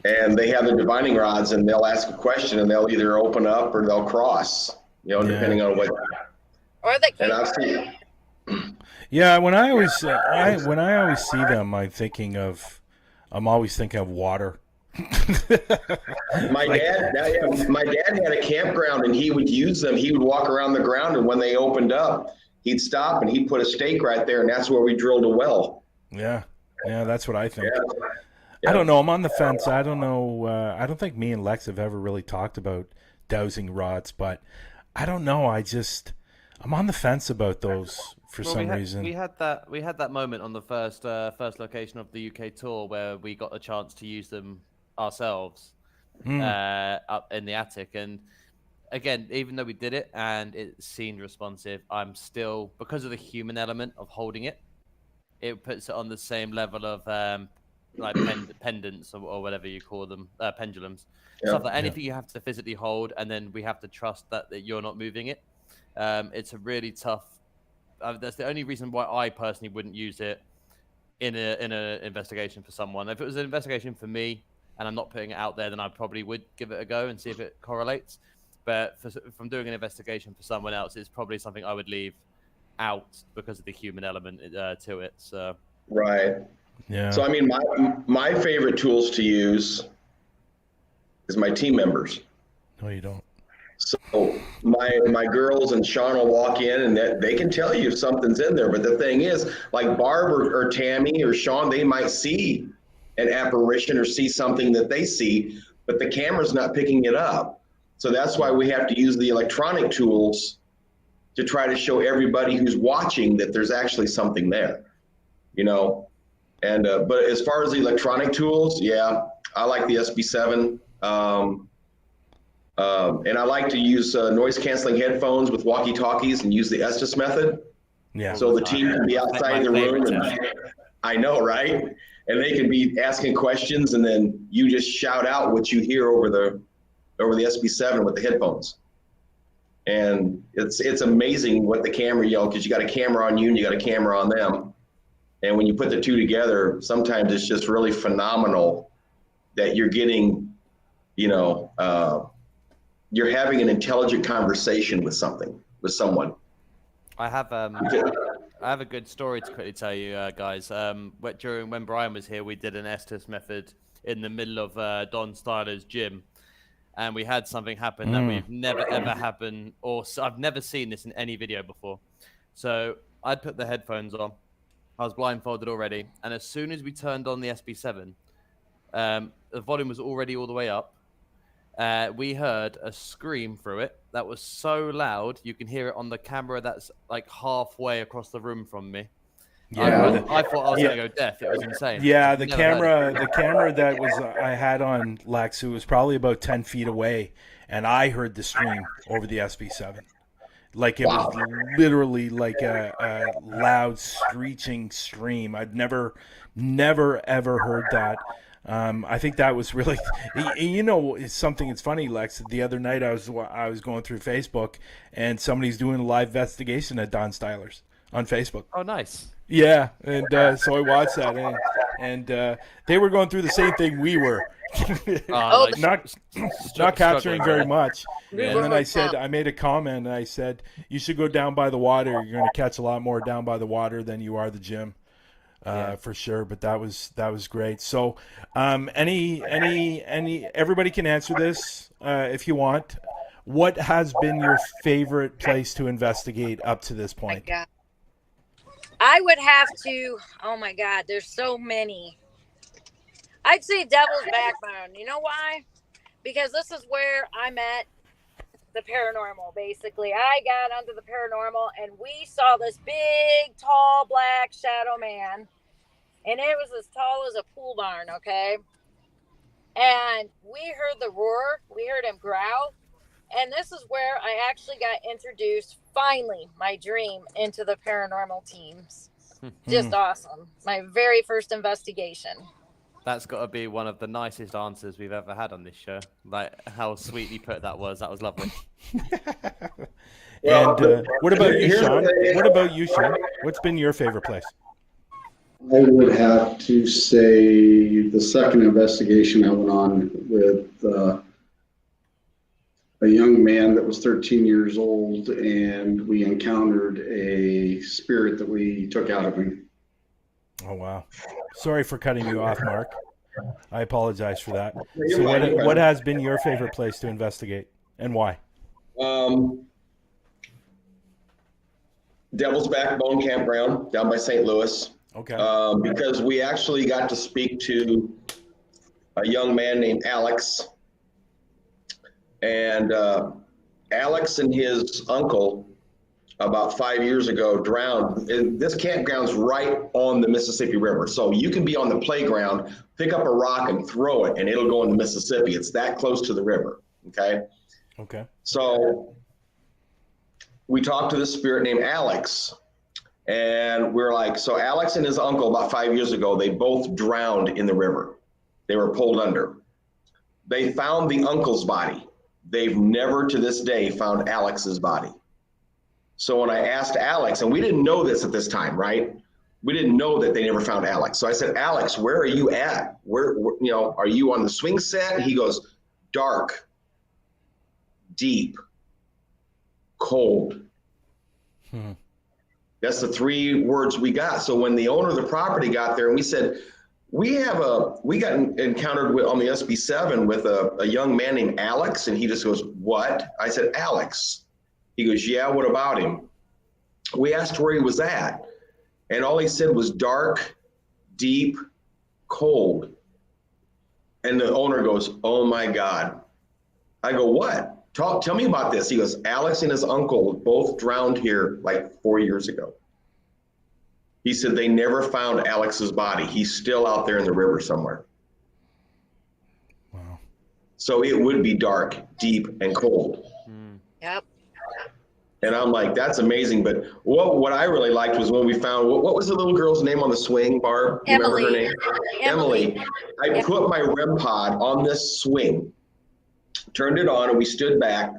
And they have the divining rods, and they'll ask a question, and they'll either open up or they'll cross, depending on what. Or they can. And I've seen. Yeah, when I always see them, I'm always thinking of water. My dad had a campground, and he would use them. He would walk around the ground, and when they opened up, he'd stop and he'd put a stake right there, and that's where we drilled a well. Yeah, that's what I think. Yeah. I don't know. I'm on the fence. I don't know. I don't think me and Lex have ever really talked about dowsing rods, but I don't know. I'm on the fence about those for some reason. We had that moment on the first location of the UK tour where we got a chance to use them ourselves up in the attic. And again, even though we did it and it seemed responsive, I'm still, because of the human element of holding it, it puts it on the same level of like pendants or whatever you call them, pendulums. Yeah. Stuff like anything you have to physically hold, and then we have to trust that you're not moving it. It's a really tough. That's the only reason why I personally wouldn't use it in a investigation for someone. If it was an investigation for me and I'm not putting it out there, then I probably would give it a go and see if it correlates. But if I'm doing an investigation for someone else, it's probably something I would leave out because of the human element to it. So Right. Yeah. So I mean, my favorite tools to use is my team members. No, you don't. So my girls and Sean will walk in and they can tell you if something's in there. But the thing is, like Barb or Tammy or Sean, they might see an apparition or see something that they see, but the camera's not picking it up. So that's why we have to use the electronic tools to try to show everybody who's watching that there's actually something there, you know? And, but as far as the electronic tools, yeah, I like the SB7. And I like to use noise canceling headphones with walkie-talkies and use the Estes method. Yeah. So the team can be outside the room. And, I know, right? And they can be asking questions, and then you just shout out what you hear over the SB7 with the headphones. And it's amazing what the camera, you know, because you got a camera on you and you got a camera on them. And when you put the two together, sometimes it's just really phenomenal that you're getting, you know, you're having an intelligent conversation with someone. I have a good story to quickly tell you guys. During when Bryan was here, we did an Estes method in the middle of Don Styler's gym, and we had something happen that we've never ever happened, or I've never seen this in any video before. So I'd put the headphones on. I was blindfolded already, and as soon as we turned on the SB7, the volume was already all the way up. We heard a scream through it that was so loud you can hear it on the camera that's like halfway across the room from me. Yeah, I thought I was gonna go deaf. It was insane. Yeah, the camera that was I had on Lex, it was probably about 10 feet away, and I heard the scream over the SB7. Like it was literally like a loud screeching scream. I'd never ever heard that. I think that was really, you know, it's something. It's funny, Lex. The other night I was going through Facebook, and somebody's doing a live investigation at Don Styler's on Facebook. Oh, nice. Yeah, and so I watched that, and they were going through the same thing we were. Not capturing very much. And then I made a comment, and I said, you should go down by the water. You're going to catch a lot more down by the water than you are the gym. For sure, but that was great. So, everybody can answer this if you want. What has been your favorite place to investigate up to this point? Oh my God. I would have to. Oh my God, there's so many. I'd say Devil's Backbone. You know why? Because this is where I met the paranormal. Basically, I got onto the paranormal, and we saw this big, tall, black shadow man. And it was as tall as a pool barn, okay? And we heard the roar. We heard him growl. And this is where I actually got introduced, finally, my dream, into the paranormal teams. Just awesome. My very first investigation. That's got to be one of the nicest answers we've ever had on this show. Like, how sweetly put that was. That was lovely. And what about you, Sean? What's been your favorite place? I would have to say the second investigation I went on with a young man that was 13 years old, and we encountered a spirit that we took out of him. Oh, wow. Sorry for cutting you off, Mark. I apologize for that. So what has been your favorite place to investigate, and why? Devil's Backbone Campground down by St. Louis. Okay. Because we actually got to speak to a young man named Alex. And Alex and his uncle, about 5 years ago, drowned. And this campground's right on the Mississippi River. So you can be on the playground, pick up a rock and throw it, and it'll go in the Mississippi. It's that close to the river, okay? Okay. So we talked to this spirit named Alex. And we're like, so Alex and his uncle, about 5 years ago, they both drowned in the river. They were pulled under. They found the uncle's body. They've never to this day found Alex's body. So when I asked Alex, and we didn't know this at this time, right? We didn't know that they never found Alex. So I said, Alex, where are you at? Where you know, are you on the swing set? And he goes, dark, deep, cold. That's the 3 words we got. So when the owner of the property got there and we said, we got encountered with, on the SB7 with a young man named Alex. And he just goes, what? I said, Alex. He goes, yeah, what about him? We asked where he was at. And all he said was dark, deep, cold. And the owner goes, oh my God. I go, what? Tell me about this. He goes, Alex and his uncle both drowned here like 4 years ago. He said they never found Alex's body. He's still out there in the river somewhere. Wow. So it would be dark, deep, and cold. Yep. And I'm like, that's amazing. But what I really liked was when we found, what was the little girl's name on the swing, Barb? You remember her name? Emily. I put my REM pod on this swing, turned it on, and we stood back.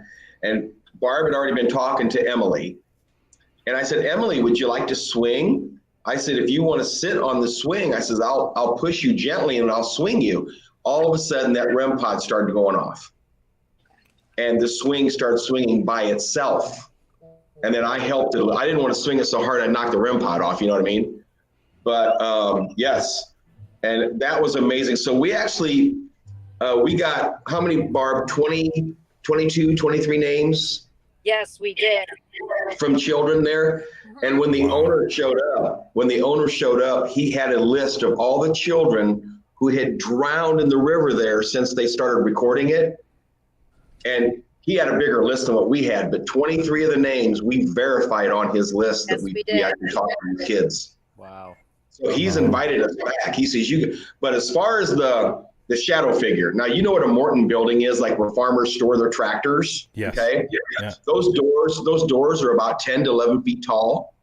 And Barb had already been talking to Emily. And I said, Emily, would you like to swing? I said, if you want to sit on the swing, I said, I'll push you gently and I'll swing you. All of a sudden, that REM pod started going off. And the swing started swinging by itself. And then I helped it. I didn't want to swing it so hard I knocked the REM pod off, you know what I mean? But yes, and that was amazing. So we actually, we got, how many, Barb, 20, 22, 23 names? Yes, we did. From children there. And when the owner showed up, he had a list of all the children who had drowned in the river there since they started recording it. And he had a bigger list than what we had, but 23 of the names we verified on his list. Yes, that we did. actually talked to the kids. Wow. So he's invited us back. He says, but as far as the shadow figure, now you know what a Morton building is, like where farmers store their tractors. Yes. Okay. Yeah. Those doors are about 10 to 11 feet tall.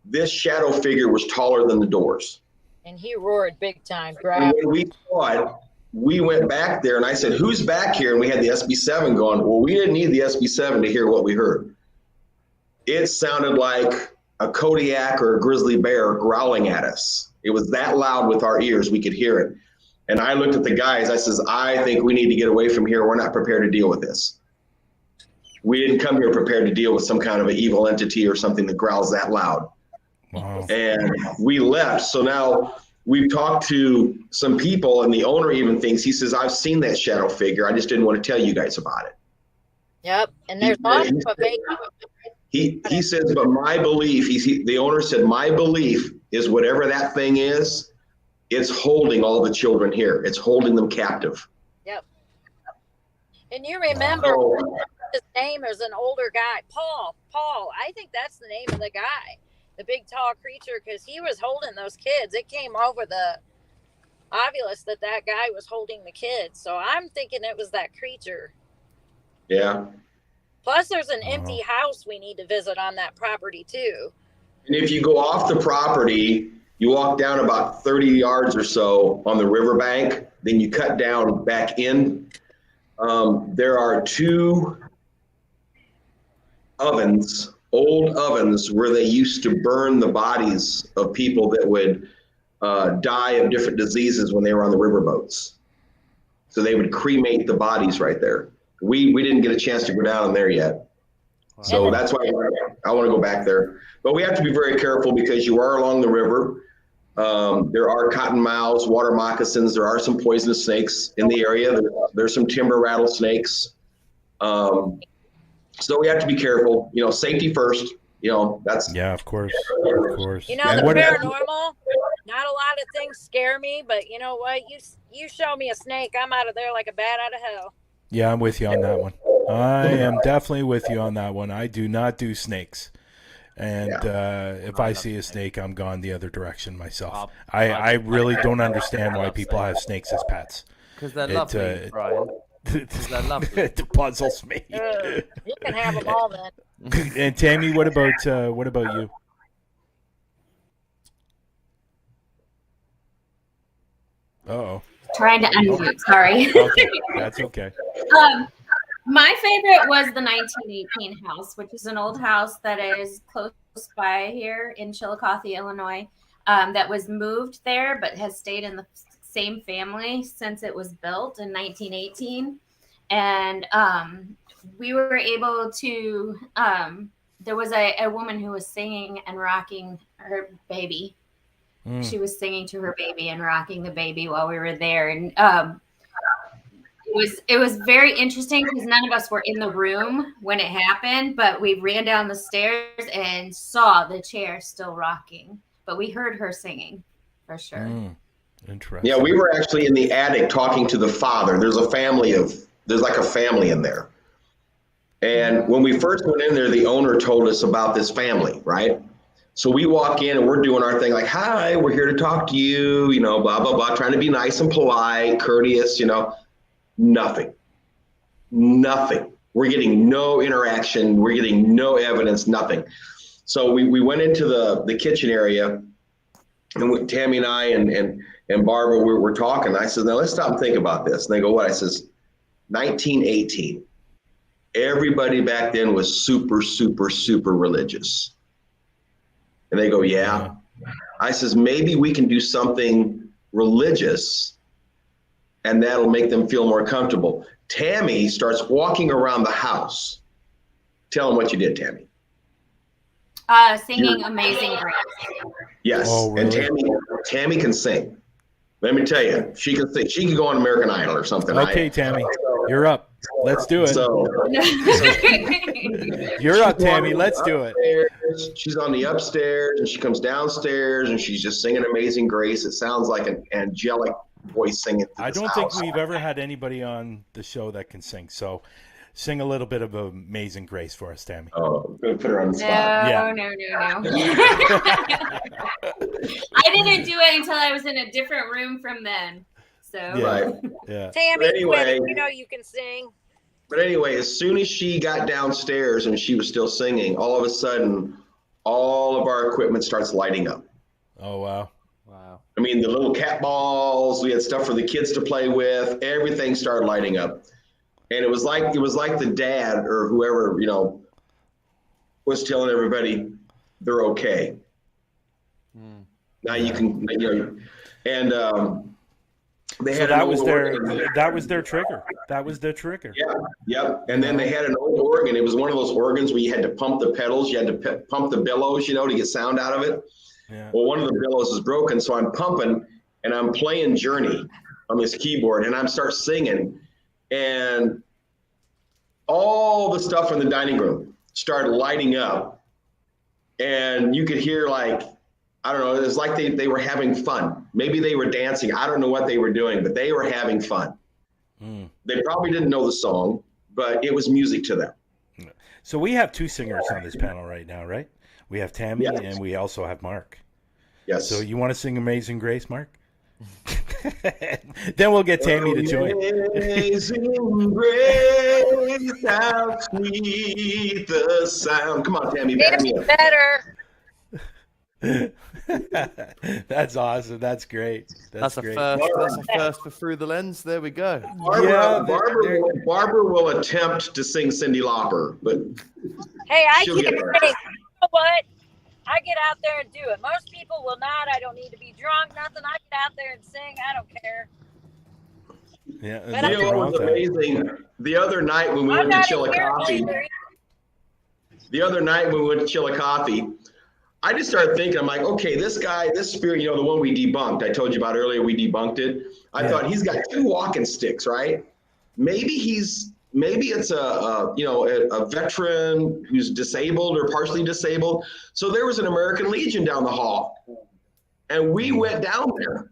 This shadow figure was taller than the doors. And he roared big time. And when we saw it, we went back there and I said, who's back here? And we had the SB7 going. Well, we didn't need the SB7 to hear what we heard. It sounded like a Kodiak or a grizzly bear growling at us. It was that loud with our ears, we could hear it. And I looked at the guys, I says, I think we need to get away from here. We're not prepared to deal with this. We didn't come here prepared to deal with some kind of an evil entity or something that growls that loud. Wow. And we left. So now we've talked to some people and the owner even thinks, he says, I've seen that shadow figure. I just didn't want to tell you guys about it. Yep. And there's also a big. He says, but my belief, the owner said, my belief is whatever that thing is, it's holding all the children here. It's holding them captive. Yep. And you remember his name is an older guy, Paul. I think that's the name of the guy, the big tall creature, because he was holding those kids. It came over the obvious that guy was holding the kids. So I'm thinking it was that creature. Yeah. Plus, there's an empty house we need to visit on that property, too. And if you go off the property, you walk down about 30 yards or so on the riverbank, then you cut down back in. There are 2 ovens, old ovens, where they used to burn the bodies of people that would die of different diseases when they were on the riverboats. So they would cremate the bodies right there. We didn't get a chance to go down in there yet. So that's why I want to go back there. But we have to be very careful because you are along the river. There are cottonmouths, water moccasins. There are some poisonous snakes in the area. There's some timber rattlesnakes. So we have to be careful. You know, safety first. You know, that's. Yeah, of course. Of course. You know, the paranormal, not a lot of things scare me, but you know what? You show me a snake, I'm out of there like a bat out of hell. Yeah, I'm with you on that one. I am definitely with you on that one. I do not do snakes. And if I see a snake, I'm gone the other direction myself. I really don't understand why people have snakes as pets. Because they're lovely, Brian. They're lovely. It puzzles me. You can have them all then. And Tammy, what about you? Uh-oh. Trying to unmute. Sorry. Okay, that's okay. My favorite was the 1918 house, which is an old house that is close by here in Chillicothe, Illinois, that was moved there but has stayed in the same family since it was built in 1918. And we were able to, there was a woman who was singing and rocking her baby. She was singing to her baby and rocking the baby while we were there. And it was very interesting because none of us were in the room when it happened, but we ran down the stairs and saw the chair still rocking. But we heard her singing for sure. Interesting. Yeah, we were actually in the attic talking to the father. There's like a family in there. And when we first went in there, the owner told us about this family, right? So we walk in and we're doing our thing like, hi, we're here to talk to you, blah, blah, blah, trying to be nice and polite, courteous, nothing. We're getting no interaction. We're getting no evidence, nothing. So we went into the kitchen area, and Tammy and I and Barbara were talking. I said, now let's stop and think about this. And they go, what? I says, 1918. Everybody back then was super, super, super religious. And they go, yeah. I says, maybe we can do something religious and that'll make them feel more comfortable. Tammy starts walking around the house. Tell them what you did, Tammy. Singing Amazing Grace. Yes, Oh, really? And Tammy can sing. Let me tell you, she can sing. She can go on American Idol or something. Okay, Tammy, you're up. Let's do it. So You're up, Tammy. Let's do it. She's on the upstairs, and she comes downstairs, and she's just singing Amazing Grace. It sounds like an angelic voice singing. I don't think we've ever had anybody on the show that can sing. So sing a little bit of Amazing Grace for us, Tammy. Oh, I'm going to put her on the spot. No. I didn't do it until I was in a different room from then. So Right. Yeah. Tammy, Anyway. you know you can sing. But anyway, as soon as she got downstairs and she was still singing, all of a sudden, all of our equipment starts lighting up. Oh, wow. I mean, the little cat balls, we had stuff for the kids to play with, everything started lighting up. And it was like the dad or whoever, was telling everybody they're okay. Now you can, and they had that was their trigger. That was their trigger. Yeah, yep. And then they had an old organ. It was one of those organs where you had to pump the pedals, you had to pump the bellows, to get sound out of it. Yeah. Well, one of the bellows is broken, so I'm pumping and I'm playing Journey on this keyboard, and I'm start singing, and all the stuff in the dining room started lighting up, and you could hear I don't know, it was like they were having fun. Maybe they were dancing. I don't know what they were doing, but they were having fun. They probably didn't know the song, but it was music to them. So we have two singers on this panel right now, right? We have Tammy, Yes. and we also have Mark. Yes. So you want to sing Amazing Grace, Mark? Then we'll get Tammy to join. Amazing grace, how sweet the sound. Come on, Tammy, back me up. Better. That's awesome. That's great. That's a great. first. That's a first for Through the Lens. There we go. Barbara will attempt to sing Cyndi Lauper, but Hey, I she'll can't get sing. there. You know what? I get out there and do it. Most people will not. I don't need to be drunk, nothing. I get out there and sing. I don't care. Yeah, But there's You nothing know wrong what was with that. amazing? The other night when we I'm went to not in here Chillicothe, either. I just started thinking, I'm like, okay, this guy, this spirit, the one we debunked, I told you about earlier, we debunked it. I thought he's got two walking sticks, right? Maybe it's a veteran who's disabled or partially disabled. So there was an American Legion down the hall, and we went down there.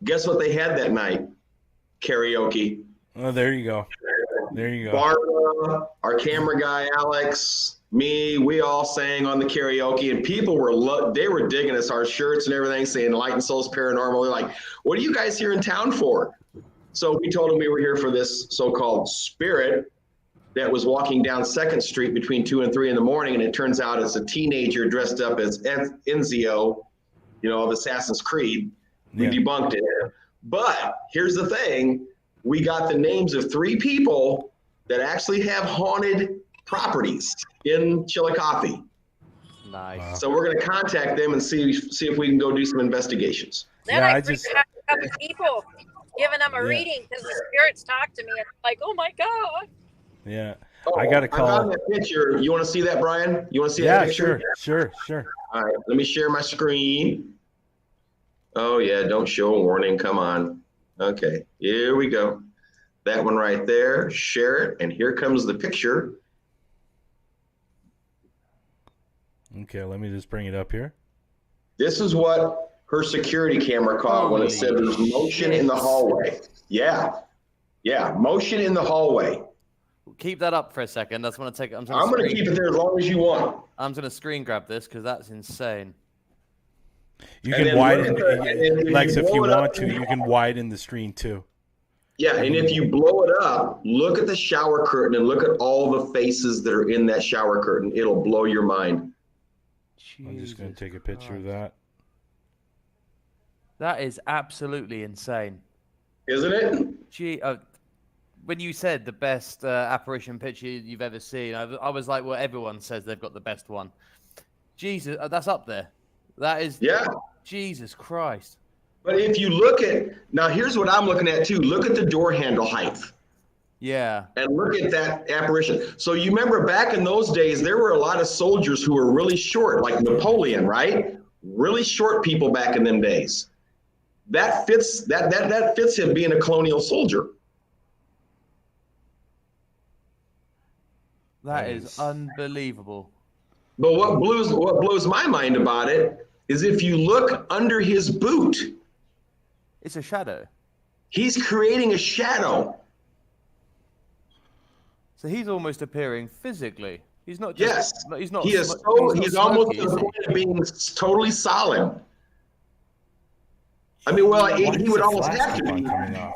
Guess what they had that night? Karaoke. Oh, there you go. There you go. Barbara, our camera guy, Alex, me, we all sang on the karaoke, and people they were digging us, our shirts and everything, saying Enlightened Souls Paranormal. They're like, what are you guys here in town for? So we told them we were here for this so-called spirit that was walking down 2nd Street between 2 and 3 in the morning, and it turns out it's a teenager dressed up as Ezio, of Assassin's Creed. We Yeah. debunked it. But here's the thing. We got the names of 3 people that actually have haunted properties in Chillicothe. Nice. So we're going to contact them and see if we can go do some investigations. Then Yeah, I I just- have a couple people giving them a Yeah. reading because the spirits talk to me and like, oh my God. Yeah. Oh, I got a I call. got that picture. You want to see that, Brian? You want to see Yeah, that picture? sure. All right, let me share my screen. Oh yeah, don't show a warning. Come on. Okay, here we go. That one right there. Share it, and here comes the picture. Okay, let me just bring it up here. This is what her security camera caught when it said there's motion in the hallway. Yeah, motion in the hallway. Keep that up for a second. That's want to take. I'm going to keep it there as long as you want. I'm going to screen grab this because that's insane. You And can then widen, look at the- and Lex, if blow you it up- want to, you can widen the screen too. Yeah, and if you blow it up, look at the shower curtain and look at all the faces that are in that shower curtain. It'll blow your mind. I'm just going to take a picture of that. That is absolutely insane. Isn't it? Gee, when you said the best apparition picture you've ever seen, I was like, well, everyone says they've got the best one. Jesus, that's up there. That is, Yeah. Jesus Christ. But if you look at, now here's what I'm looking at too. Look at the door handle height Yeah. and look at that apparition. So you remember back in those days, there were a lot of soldiers who were really short, like Napoleon, right? Really short people back in them days. That fits him being a colonial soldier. That is unbelievable. But what blows my mind about it is if you look under his boot, It's a shadow. he's creating a shadow. So he's almost appearing physically. He's not just. Yes, He's not. he is. He's not almost smoky, to is the he? point of being totally solid. I mean, well, Why he does would the almost flash have to keep on be. coming off?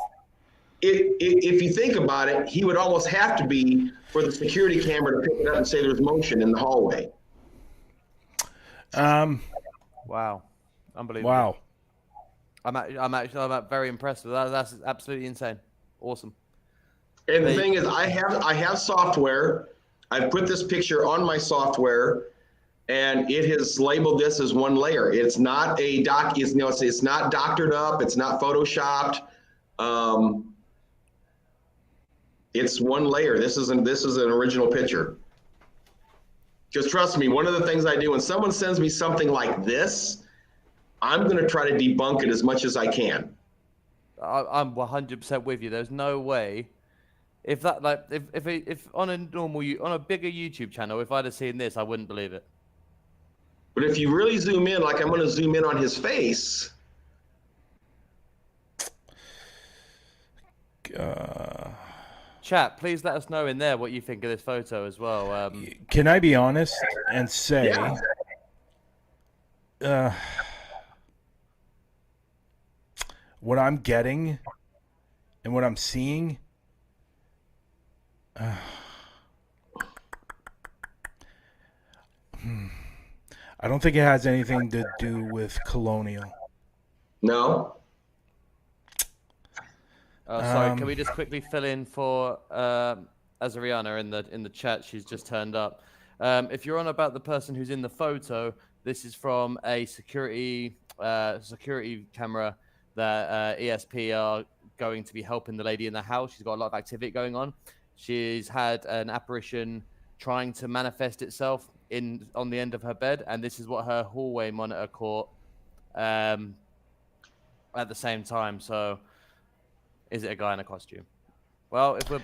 If you think about it, he would almost have to be for the security camera to pick it up and say there's motion in the hallway. Wow. Unbelievable. Wow. I'm very impressed with that. That's absolutely insane. Awesome. And the thing is, I have software. I've put this picture on my software, and it has labeled this as one layer. It's not a doc. It's not doctored up. It's not photoshopped. It's one layer. This is an original picture. Just trust me. One of the things I do when someone sends me something like this, I'm going to try to debunk it as much as I can. I'm 100% with you. There's no way. If that if on a bigger YouTube channel, if I'd have seen this, I wouldn't believe it. But if you really zoom in, like I'm going to zoom in on his face. Chat, please let us know in there what you think of this photo as well. Can I be honest and say, what I'm getting and what I'm seeing, I don't think it has anything to do with colonial. No. Sorry, can we just quickly fill in for Azariana in the chat? She's just turned up. If you're on about the person who's in the photo, this is from a security camera that ESP are going to be helping the lady in the house. She's got a lot of activity going on. She's had an apparition trying to manifest itself on the end of her bed, and this is what her hallway monitor caught at the same time. So, is it a guy in a costume? Well, if we're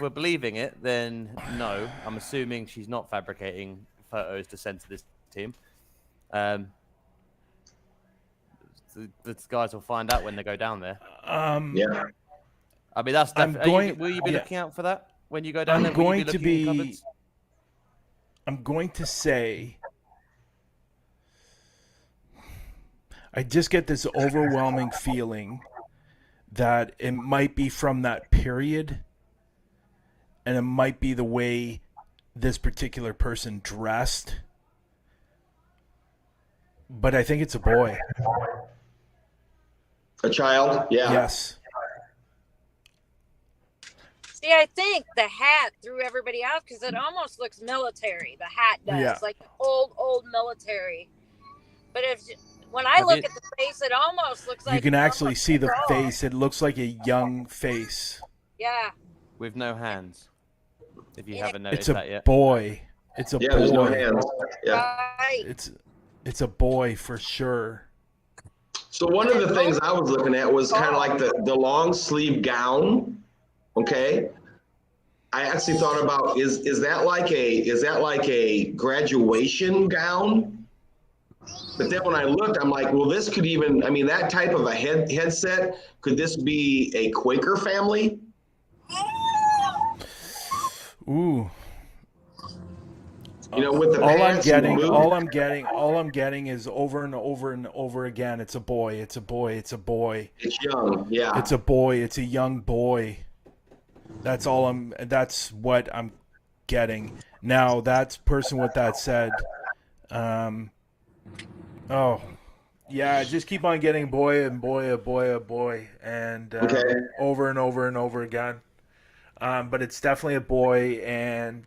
believing it, then no. I'm assuming she's not fabricating photos to send to this team. The guys will find out when they go down there. Yeah. I mean, that's definitely. Will you be looking out for that when you go down there? Will you be looking in cupboards? I'm going to say, I just get this overwhelming feeling that it might be from that period, and it might be the way this particular person dressed. But I think it's a boy. A child? Yeah. Yes. See, I think the hat threw everybody off because it almost looks military. The hat does, Yeah. like old military. But when I look at the face, it almost looks like You can actually see the girl. face. It looks like a young face. Yeah. With no hands. If you haven't It's noticed a that yet. boy. It's a Yeah, boy. there's no hands. Yeah. Right. It's a boy for sure. So one of the things I was looking at was kind of like the long sleeve gown. Okay. I actually thought about is that like a graduation gown? But then when I looked, I'm like, well, this could even, I mean, that type of a headset, could this be a Quaker family? Ooh. You know, with the All pants and the boots. all I'm getting is over and over and over again. It's a boy. It's a boy. It's a boy. It's young, yeah. It's a boy. It's a young boy. That's what I'm getting. Now, that person with that said, oh, yeah, just keep on getting boy and boy, a boy, a boy, and Okay. over and over and over again. But it's definitely a boy, and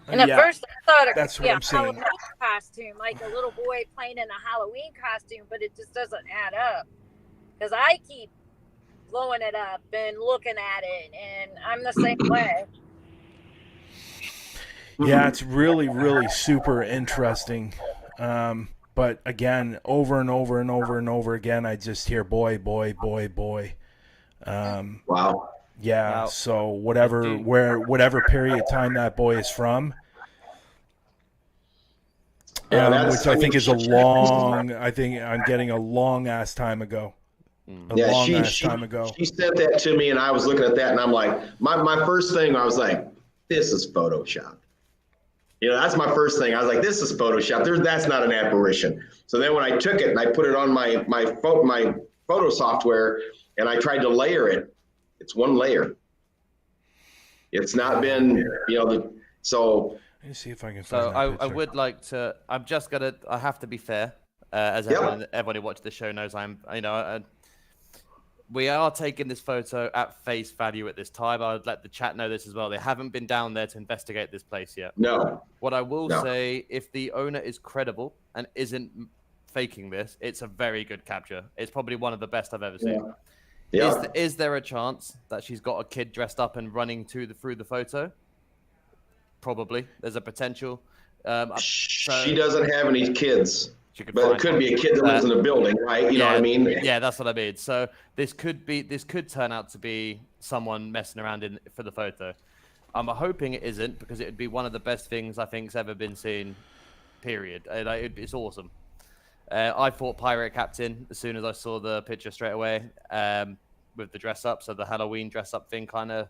And at first I thought it that's could be what a I'm saying. Halloween costume, like a little boy playing in a Halloween costume, but it just doesn't add up. Because I keep blowing it up and looking at it, and I'm the same way. Yeah, it's really, really super interesting. But again, over and over and over and over again, I just hear boy, boy, boy, boy. Wow. Yeah, Now, so whatever period of time that boy is from, Yeah, which I think is a long. I think I'm getting a long ass time ago. Yeah, Time ago. she sent that to me, and I was looking at that, and I'm like, my first thing, I was like, this is Photoshop. You know, that's my first thing. I was like, this is Photoshop. That's not an apparition. So then when I took it and I put it on my photo software, and I tried to layer it, it's one layer. It's not been, so. Let me see if I can find So that I picture. would like to. I have to be fair, as Yep. everyone who watched the show knows. We are taking this photo at face value at this time. I would let the chat know this as well. They haven't been down there to investigate this place yet. No. What I will No. say, if the owner is credible and isn't faking this, it's a very good capture. It's probably one of the best I've ever seen. Yeah. Is there a chance that she's got a kid dressed up and running through the photo? Probably. There's a potential. She doesn't have any kids, She could but it find could one. be a kid that lives in a building, right? You know what I mean? Yeah, that's what I mean. So this could turn out to be someone messing around for the photo. I'm hoping it isn't, because it would be one of the best things I think's ever been seen. Period. It's awesome. I thought Pirate Captain as soon as I saw the picture straight away, with the dress up. So the Halloween dress up thing kind of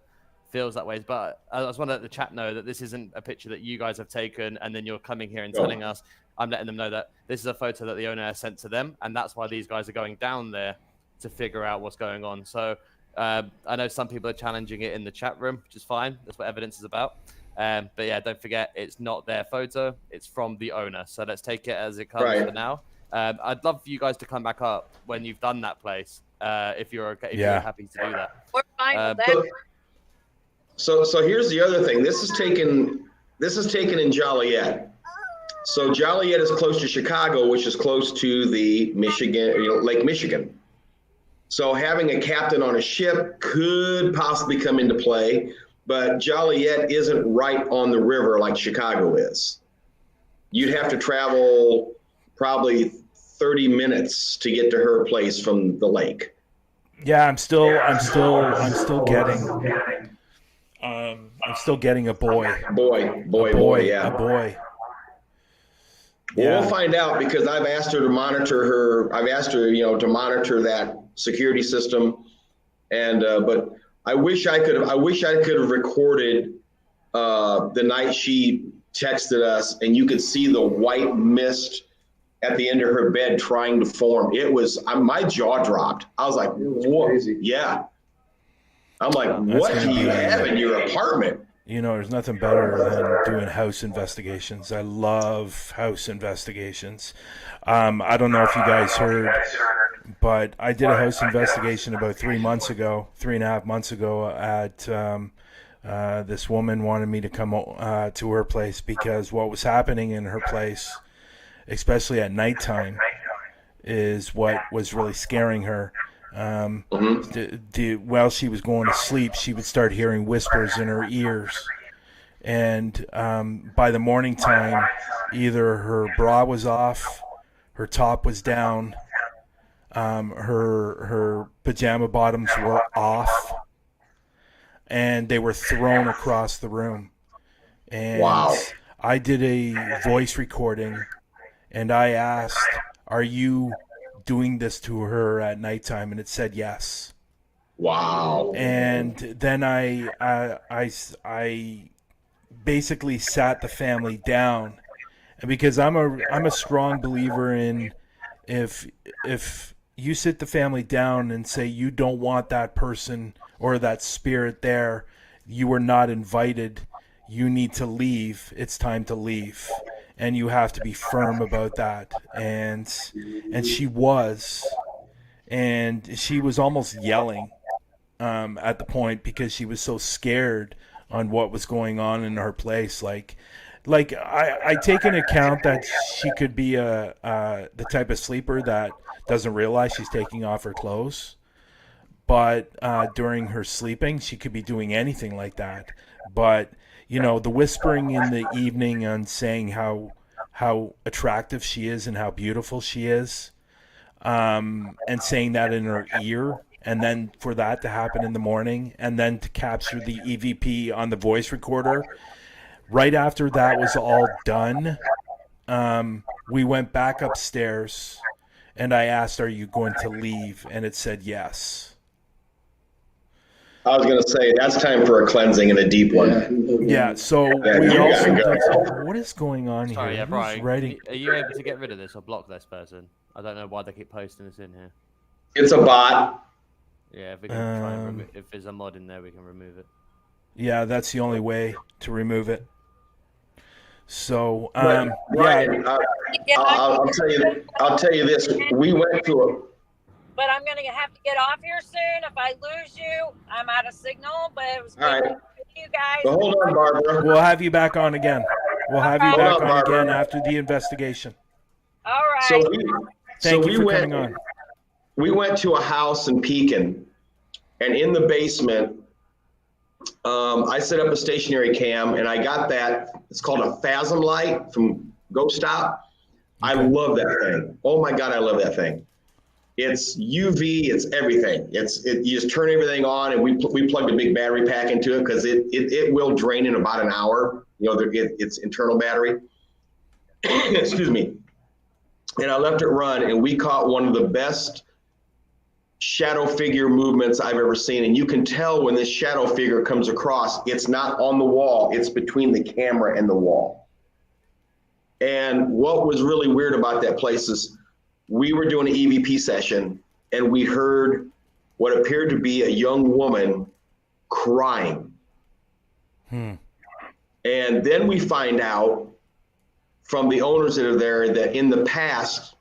feels that way. But I just want to let the chat know that this isn't a picture that you guys have taken and then you're coming here and telling us. I'm letting them know that this is a photo that the owner has sent to them, and that's why these guys are going down there to figure out what's going on. So I know some people are challenging it in the chat room, which is fine. That's what evidence is about. But yeah, don't forget, it's not their photo. It's from the owner. So let's take it as it comes for now. I'd love for you guys to come back up when you've done that place, if you're okay, if you're happy to do that. We're fine with that. So here's the other thing. This is taken in Joliet. So Joliet is close to Chicago, which is close to the Lake Michigan. So having a captain on a ship could possibly come into play, but Joliet isn't right on the river like Chicago is. You'd have to travel probably 30 minutes to get to her place from the lake. Yeah, I'm still getting a boy. Boy, yeah. A boy. Well, we'll find out, because I've asked her to monitor to monitor that security system, and but I wish I could have recorded the night she texted us, and you could see the white mist at the end of her bed trying to form. It was, my jaw dropped. I was like, what? Crazy. Yeah. I'm like, what do you have in your apartment? You know, there's nothing better than doing house investigations. I love house investigations. I don't know if you guys heard, but I did a house investigation about 3.5 months ago at this woman wanted me to come to her place because what was happening in her place, especially at nighttime, is what was really scaring her. While she was going to sleep, she would start hearing whispers in her ears. And by the morning time, either her bra was off, her top was down, her pajama bottoms were off, and they were thrown across the room. And Wow. I did a voice recording, and I asked, "Are you doing this to her at nighttime?" And it said yes. Wow. And then I basically sat the family down, and because I'm a strong believer in if you sit the family down and say you don't want that person or that spirit there, you are not invited, you need to leave, it's time to leave, and you have to be firm about that. And she was almost yelling at the point because she was so scared on what was going on in her place. Like I take into account that she could be the type of sleeper that doesn't realize she's taking off her clothes, but during her sleeping she could be doing anything like that. But you know, the whispering in the evening and saying how attractive she is and how beautiful she is, and saying that in her ear, and then for that to happen in the morning, and then to capture the EVP on the voice recorder. Right after that was all done, we went back upstairs, and I asked, "Are you going to leave?" And it said yes. I was going to say, that's time for a cleansing and a deep one. Yeah, so Yeah, we you also gotta did, what is going on Sorry, here? yeah, Who's Brian. writing? Are you able to get rid of this or block this person? I don't know why they keep posting this in here. It's a bot. Yeah, if we can try and remove, if there's a mod in there, we can remove it. Yeah, that's the only way to remove it. So, Brian, I'll tell you this. We went to But I'm going to have to get off here soon. If I lose you, I'm out of signal. But it was good All right. to meet you guys. Well, hold on, Barbara. we'll have you back on again. We'll have you Hold back on, on Barbara. again after the investigation. All right. Thank you for coming on. We went to a house in Pekin, and in the basement, I set up a stationary cam, and I got that. It's called a Phasm light from Ghost Stop. I love that thing. Oh my God, I love that thing. It's UV, it's everything. You just turn everything on, and we plugged a big battery pack into it because it will drain in about an hour. You know, it's internal battery. Excuse me. And I left it run, and we caught one of the best shadow figure movements I've ever seen. And you can tell when this shadow figure comes across, it's not on the wall, it's between the camera and the wall. And what was really weird about that place is we were doing an EVP session, and we heard what appeared to be a young woman crying. And then we find out from the owners that are there that in the past,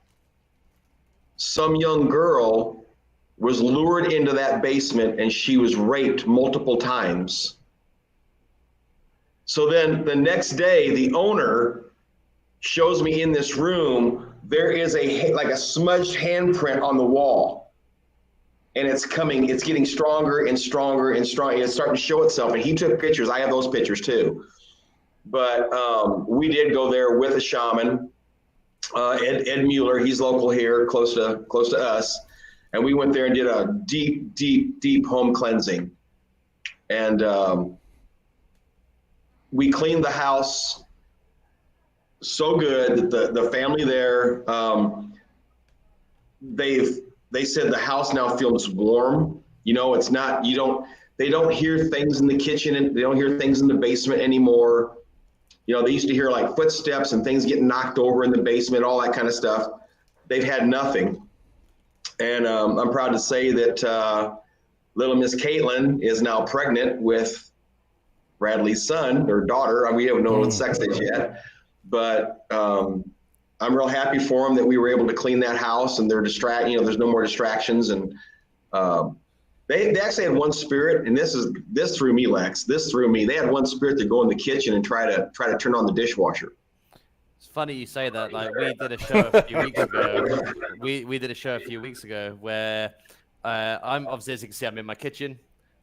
some young girl was lured into that basement and she was raped multiple times. So then the next day, the owner shows me in this room, there is like a smudged handprint on the wall. And it's getting stronger and stronger and stronger. It's starting to show itself. And he took pictures. I have those pictures too. But we did go there with a shaman, Ed Mueller. He's local here, close to us. And we went there and did a deep, deep, deep home cleansing. And we cleaned the house so good that the family there, they said the house now feels warm. You know, it's not, they don't hear things in the kitchen, and they don't hear things in the basement anymore. You know, they used to hear like footsteps and things getting knocked over in the basement, all that kind of stuff. They've had nothing. And I'm proud to say that little Miss Caitlin is now pregnant with Bradley's son or daughter. We haven't known what sex is yet, but I'm real happy for them that we were able to clean that house and there's no more distractions. And they actually had one spirit, and this threw me, Lex. This threw me. They had one spirit to go in the kitchen and try to turn on the dishwasher. It's funny you say that. Like, we did a show a few weeks ago. We did a show a few weeks ago where I'm obviously, as you can see, I'm in my kitchen.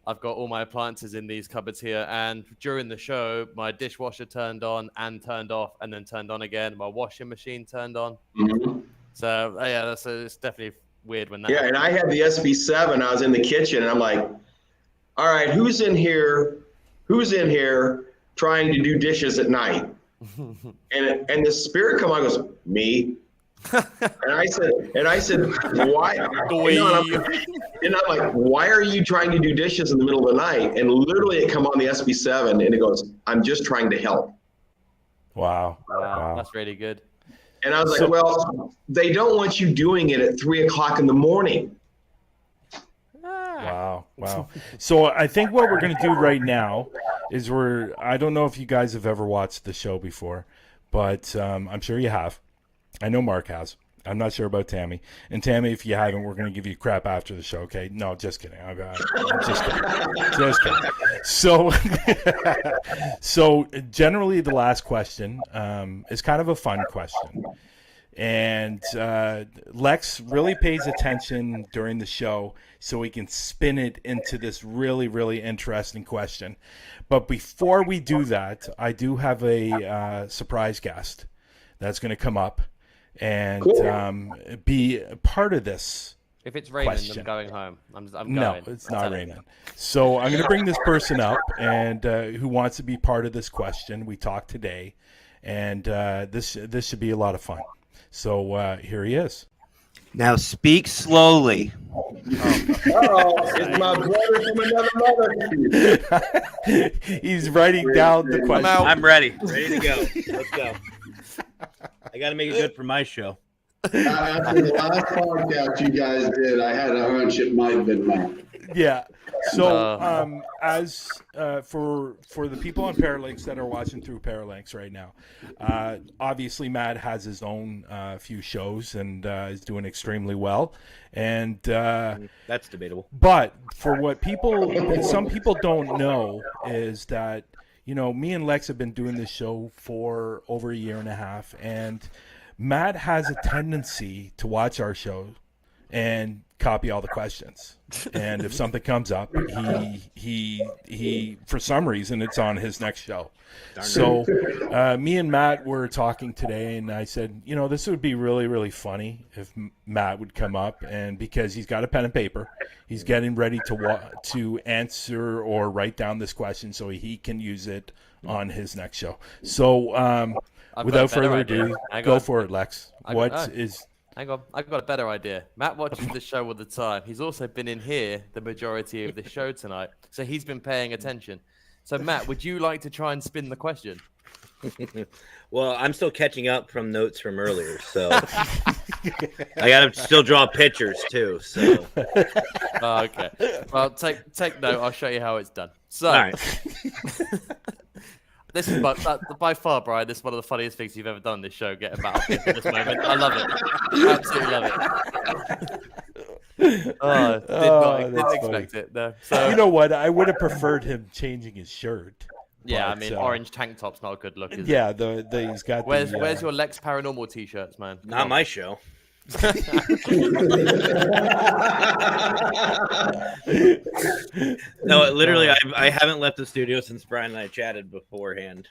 I've got all my appliances in these cupboards here, and during the show, my dishwasher turned on and turned off, and then turned on again. My washing machine turned on. Mm-hmm. So yeah, it's definitely weird when that. Yeah, and I had the SB7. I was in the kitchen, and I'm like, "All right, who's in here? Who's in here trying to do dishes at night?" and the spirit come on, and goes, "Me." and I said, "Why?" And I'm like, "Why are you trying to do dishes in the middle of the night?" And literally, it come on the SB7, and it goes, "I'm just trying to help." Wow. That's really good. And I was like, "Well, they don't want you doing it at 3 o'clock in the morning." Wow. So I think what we're going to do right now is I don't know if you guys have ever watched the show before, but I'm sure you have. I know Mark has. I'm not sure about Tammy. And Tammy, if you haven't, we're going to give you crap after the show, okay? No, just kidding. I'm just kidding. Just kidding. So generally the last question is kind of a fun question. And Lex really pays attention during the show so he can spin it into this really, really interesting question. But before we do that, I do have a surprise guest that's going to come up and be part of this. If it's raining, question. I'm going home. I'm no, going. it's not raining. So I'm going to bring this person up and who wants to be part of this question. We talked today, and this should be a lot of fun. So here he is. Now speak slowly. It's my brother from another mother. He's writing down the question. I'm ready to go. Let's go. I got to make it good for my show. After the last podcast you guys did, I had a hunch it might have been mine. Yeah. So as for the people on Paralanx that are watching through Paralanx right now, obviously Matt has his own few shows and is doing extremely well. And that's debatable. But for what some people don't know is that, me and Lex have been doing this show for over a year and a half, and Matt has a tendency to watch our show and copy all the questions. And if something comes up, he for some reason it's on his next show. So me and Matt were talking today, and I said, this would be really, really funny if Matt would come up, and because he's got a pen and paper, he's getting ready to answer or write down this question so he can use it on his next show. So without further ado, go for it, Lex. Hang on, I've got a better idea. Matt watches the show all the time. He's also been in here the majority of the show tonight, so he's been paying attention. So, Matt, would you like to try and spin the question? Well, I'm still catching up from notes from earlier, so I got to still draw pictures too. So, okay. Well, take note. I'll show you how it's done. So, all right. This is by far, Brian, this is one of the funniest things you've ever done on this show, get about at this moment. I love it. Absolutely love it. Didn't expect it. No. So, you know what? I would have preferred him changing his shirt. Yeah, I mean, orange tank top's not a good look, is yeah, it? He's got Where's your Lex Paranormal t-shirts, man? Not my show. No, literally, I haven't left the studio since Brian and I chatted beforehand.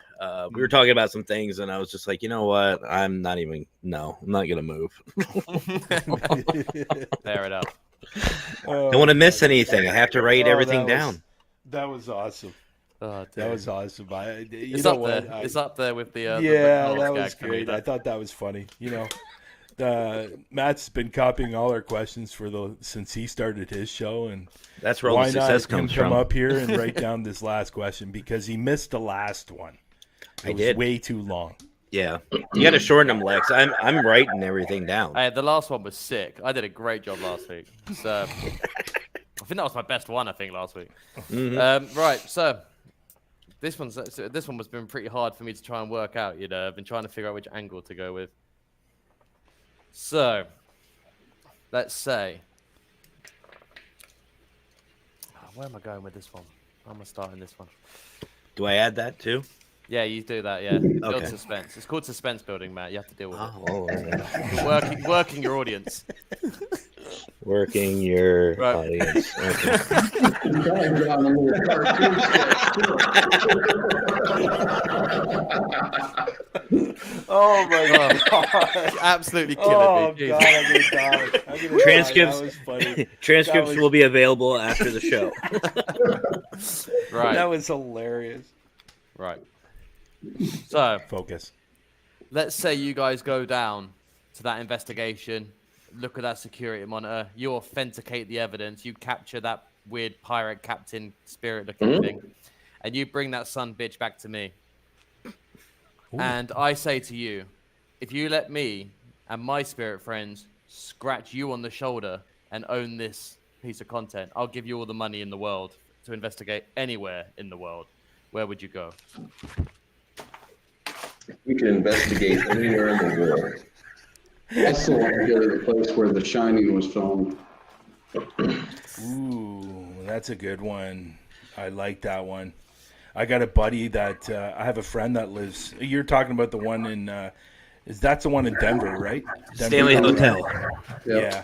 We were talking about some things, and I was just like, you know what? I'm not gonna move. Fair enough. Don't want to miss anything. I have to write everything down. That was awesome. Oh, that was awesome. It's up there. It's up there with the yeah, that was great. I thought that was funny. Matt's been copying all our questions since he started his show, and that's where all the success comes from. Come up here and write down this last question because he missed the last one. It was way too long. Yeah, you got to shorten them, Lex. I'm writing everything down. The last one was sick. I did a great job last week. So I think that was my best one. Last week. Mm-hmm. Right. So This one was been pretty hard for me to try and work out. You know, I've been trying to figure out which angle to go with. So, let's say, where am I going with this one? I'm gonna start in this one. Do I add that too? Yeah, you do that. Yeah, build Okay. suspense. It's called suspense building, Matt. You have to deal with it. Oh, You're working your audience. working your Right. audience. Okay. Oh my god! Absolutely killing Oh me. god, Jesus. I'm gonna die. Transcripts. That was funny. Transcripts That was- will be available after the show. Right. That was hilarious. Right. So, Focus. let's say you guys go down to that investigation, look at that security monitor, you authenticate the evidence, you capture that weird pirate captain spirit looking thing, and you bring that son bitch back to me. And I say to you, if you let me and my spirit friends scratch you on the shoulder and own this piece of content, I'll give you all the money in the world to investigate anywhere in the world. Where would you go? We can investigate anywhere in the world. I still want to go to the place where The Shining was filmed. Ooh, that's a good one. I like that one. I got a buddy that I have a friend that lives. You're talking about the one in. That's the one in Denver, right? Denver, Stanley Colorado. Hotel. Yeah.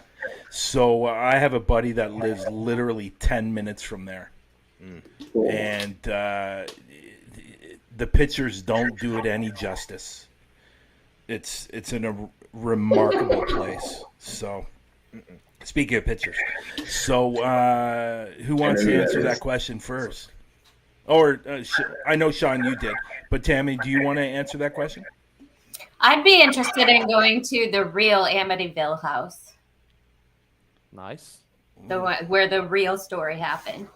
So I have a buddy that lives literally 10 minutes from there, and the pictures don't do it any justice. It's in a remarkable place. So, speaking of pictures, so who wants to answer that question first? Or I know Sean, you did, but Tammy, do you want to answer that question? I'd be interested in going to the real Amityville house, Nice. the one where the real story happened.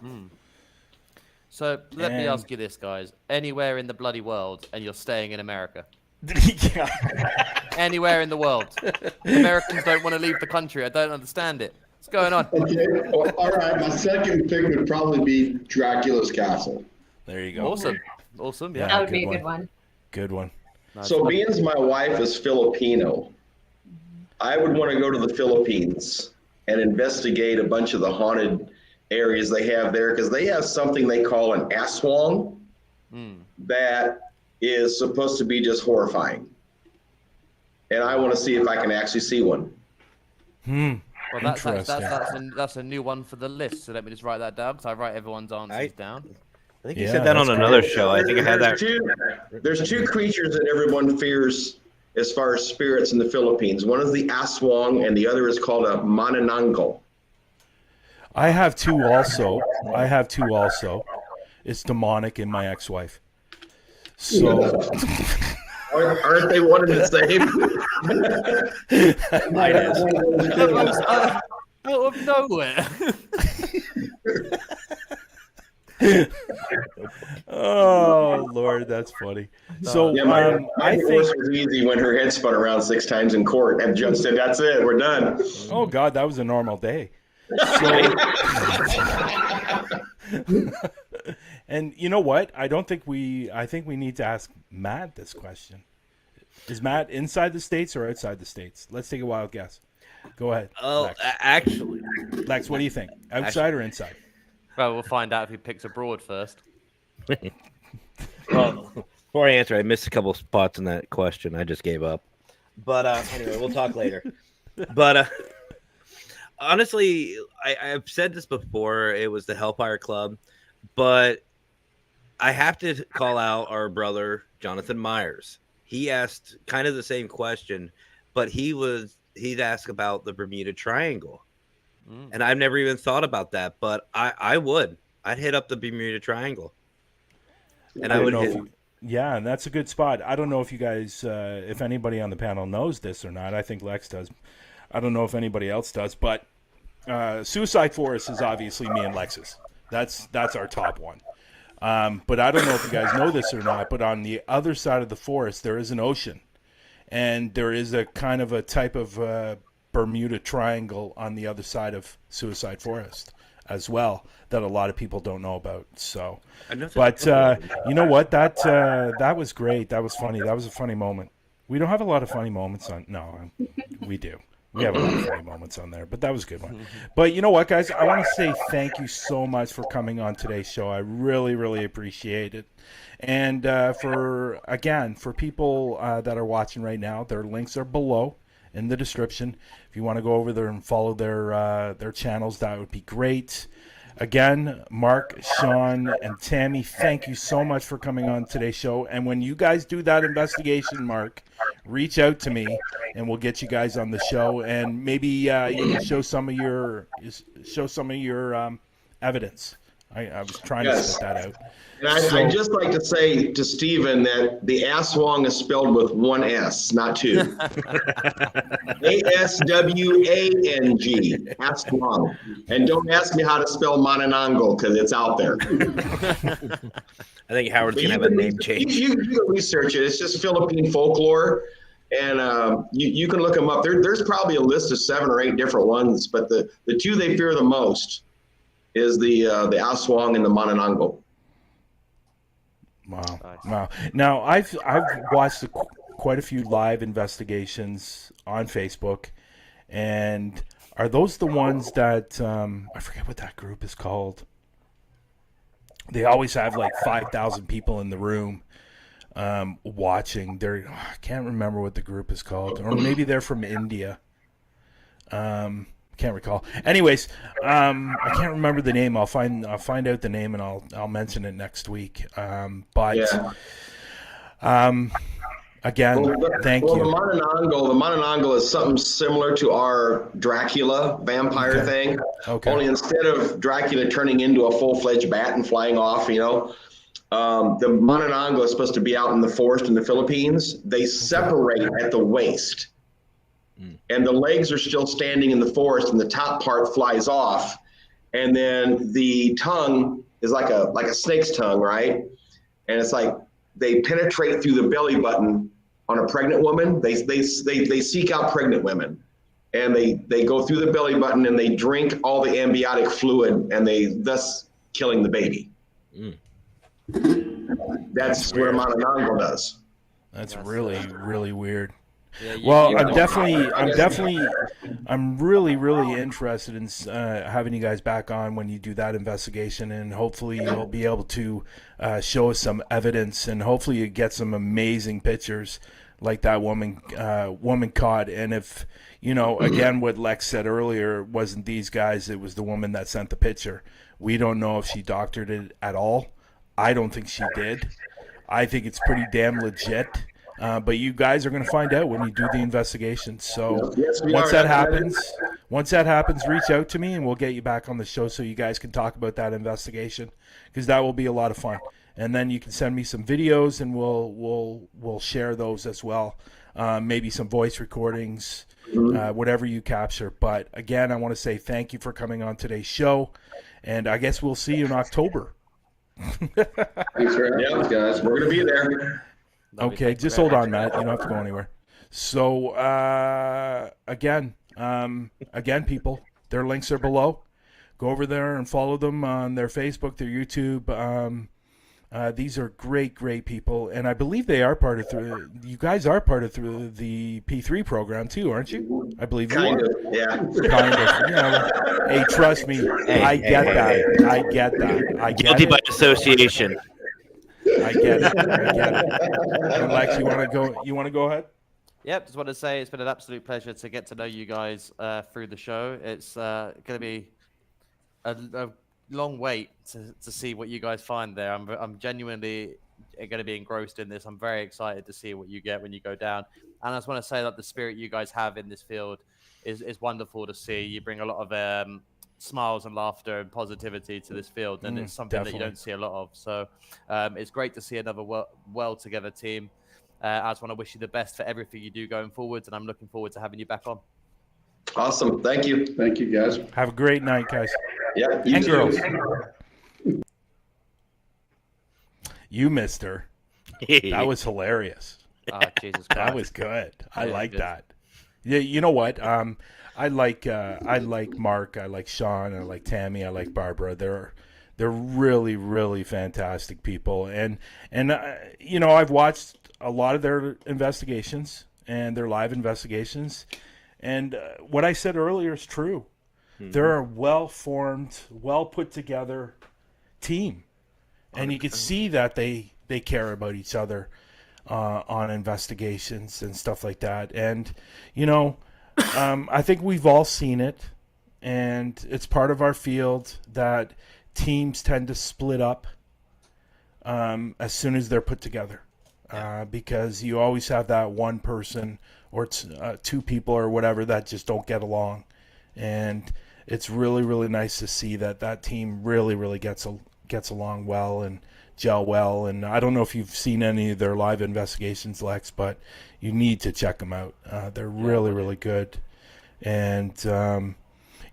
So let me And- ask you this, guys. Anywhere in the bloody world, and you're staying in America. Yeah. Anywhere in the world. Americans don't want to leave the country. I don't understand it. What's going on? Okay, well, all right. My second pick would probably be Dracula's Castle. There you go. Awesome. Awesome. Yeah. That would good be a one. good one. Good one. Nice. So, being as my wife is Filipino, I would want to go to the Philippines and investigate a bunch of the haunted areas they have there, because they have something they call an aswang that is supposed to be just horrifying. And I want to see if I can actually see one. Well, Interesting. that's a new one for the list. So let me just write that down, because I write everyone's answers down. I think you Yeah, said that on that's another great. show. I think I had that. There's two creatures that everyone fears as far as spirits in the Philippines. One is the aswang, and the other is called a manananggal. I have two also. It's demonic in my ex-wife. So Aren't they one and the same? mine is. Out of nowhere. Oh Lord, that's funny. So Yeah, my I divorce think. was easy when her head spun around 6 times in court, and the judge said, "That's it, we're done." Oh God, that was a normal day. And you know what? I think we need to ask Matt this question. Is Matt inside the States or outside the States? Let's take a wild guess. Go ahead. Oh, Lex. actually, Lex, what do you think? Outside or inside? Well, we'll find out if he picks abroad first. well, before I answer, I missed a couple spots in that question. I just gave up. But anyway, we'll talk later. But honestly, I've said this before. It was the Hellfire Club, but I have to call out our brother Jonathan Myers. He asked kind of the same question, but he'd asked about the Bermuda Triangle, and I've never even thought about that. But I'd hit up the Bermuda Triangle, and I don't would know hit. if yeah, and that's a good spot. I don't know if you guys, if anybody on the panel knows this or not. I think Lex does. I don't know if anybody else does, but Suicide Forest is obviously me and Lex's. That's our top one. But I don't know if you guys know this or not, but on the other side of the forest, there is an ocean. And there is a kind of a type of Bermuda Triangle on the other side of Suicide Forest. as well that a lot of people don't know about. So, I know there's a but couple of them. you know what? That was great. That was funny. That was a funny moment. We don't have a lot of funny moments on. No, we do. We have a lot of funny moments on there, but that was a good one. But you know what, guys? I want to say thank you so much for coming on today's show. I really, really appreciate it. And for people that are watching right now, their links are below in the description. If you want to go over there and follow their channels, that would be great. Again, Mark, Sean, and Tammy, thank you so much for coming on today's show. And when you guys do that investigation, Mark, reach out to me, and we'll get you guys on the show. And maybe you can show some of your evidence. I was trying to spit that out. And I'd just like to say to Stephen that the Aswang is spelled with one S, not two. ASWANG, Aswang. And don't ask me how to spell Mananangal, because it's out there. I think Howard's going to have a name change. You can research it. It's just Philippine folklore. And you can look them up. There's probably a list of 7 or 8 different ones, but the two they fear the most is the Aswang and the Mananangal. Wow. Wow. Now, I've watched quite a few live investigations on Facebook, and are those the ones that I forget what that group is called? They always have like 5,000 people in the room watching. I can't remember what the group is called, or maybe they're from India. Can't recall. Anyways, I can't remember the name. I'll find out the name, and I'll mention it next week. Again, thank you. The Mananangal is something similar to our Dracula vampire thing. Okay. Only instead of Dracula turning into a full-fledged bat and flying off, the Mananangal is supposed to be out in the forest in the Philippines. They separate at the waist. And the legs are still standing in the forest, and the top part flies off, and then the tongue is like a snake's tongue, right? And it's like they penetrate through the belly button on a pregnant woman. They seek out pregnant women, and they go through the belly button and they drink all the amniotic fluid, and they thus killing the baby. That's what a Mananangal does. That's really, really weird. Yeah, Well, I'm really, really interested in having you guys back on when you do that investigation, and hopefully you'll be able to show us some evidence, and hopefully you get some amazing pictures like that woman caught. And if, again, what Lex said earlier, wasn't these guys, it was the woman that sent the picture. We don't know if she doctored it at all. I don't think she did. I think it's pretty damn legit. But you guys are going to find out when you do the investigation. So once that happens, reach out to me and we'll get you back on the show so you guys can talk about that investigation, because that will be a lot of fun. And then you can send me some videos and we'll share those as well. Maybe some voice recordings, whatever you capture. But again, I want to say thank you for coming on today's show, and I guess we'll see you in October. Thanks for having us, guys. We're going to be there. Okay, just hold on, Matt. You don't have to go anywhere. So, again, people, their links are below. Go over there and follow them on their Facebook, their YouTube. These are great, great people, and I believe they are part of you guys are part of the P3 program too, aren't you? I believe you Kind are. of, yeah. Kind of. Hey, trust me, I get that. I get that. Guilty by association. I get it. And Lex, you want to go ahead? Yep, just want to say it's been an absolute pleasure to get to know you guys through the show. It's going to be a long wait to see what you guys find there. I'm genuinely going to be engrossed in this. I'm very excited to see what you get when you go down. And I just want to say that the spirit you guys have in this field is wonderful to see. You bring a lot of smiles and laughter and positivity to this field, and it's something definitely. that you don't see a lot of. So it's great to see another well together team. I just want to wish you the best for everything you do going forwards, and I'm looking forward to having you back on. Awesome. Thank you. Thank you, guys. Have a great night, guys. Yeah, you And too. girls. You missed her. That was hilarious. Jesus Christ. That was good. I Yeah, like good. that. Yeah, you know what? I like Mark, I like Sean, I like Tammy, I like Barbara. They're really, really fantastic people, and you know, I've watched a lot of their investigations and their live investigations, and what I said earlier is true. They're a well-formed, well-put together team, and you can see that they care about each other on investigations and stuff like that. And you know, I think we've all seen it, and it's part of our field that teams tend to split up as soon as they're put together, because you always have that one person or two people or whatever that just don't get along, and it's really, really nice to see that team really, really gets along well and gel well. And I don't know if you've seen any of their live investigations, Lex, but you need to check them out. They're really, really good. And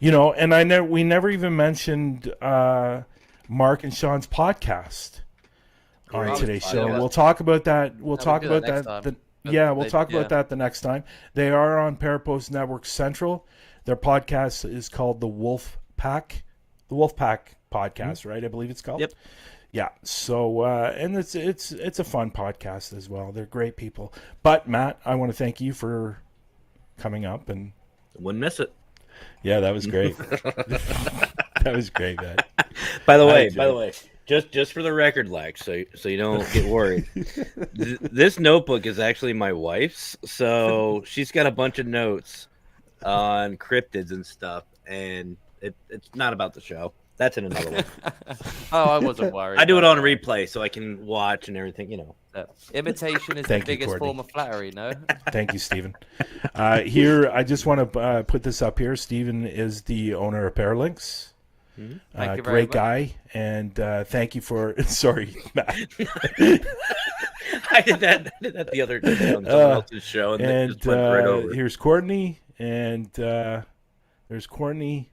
you know, and we never even mentioned Mark and Sean's podcast on today's show. We'll talk about that. We'll talk about that. We'll talk about that the next time. They are on Parapost Network Central. Their podcast is called the Wolf Pack podcast, right? I believe it's called. Yep. Yeah. So and it's a fun podcast as well. They're great people. But Matt, I want to thank you for coming up, and wouldn't miss it. Yeah, that was great. That was great, man. By the way, just for the record, Lex, so you don't get worried. This notebook is actually my wife's, so she's got a bunch of notes on cryptids and stuff, and it's not about the show. That's in another one. Oh, I wasn't worried. I do it on a replay so I can watch and everything, you know. Imitation is the biggest form of flattery, no? Thank you, Stephen. Here, I just want to put this up here. Stephen is the owner of Paralinks. Thank you very great much. Guy, and thank you for. Sorry, Matt. I did that the other day on someone else's show, and it just went right over. Here's Courtney, and there's Courtney.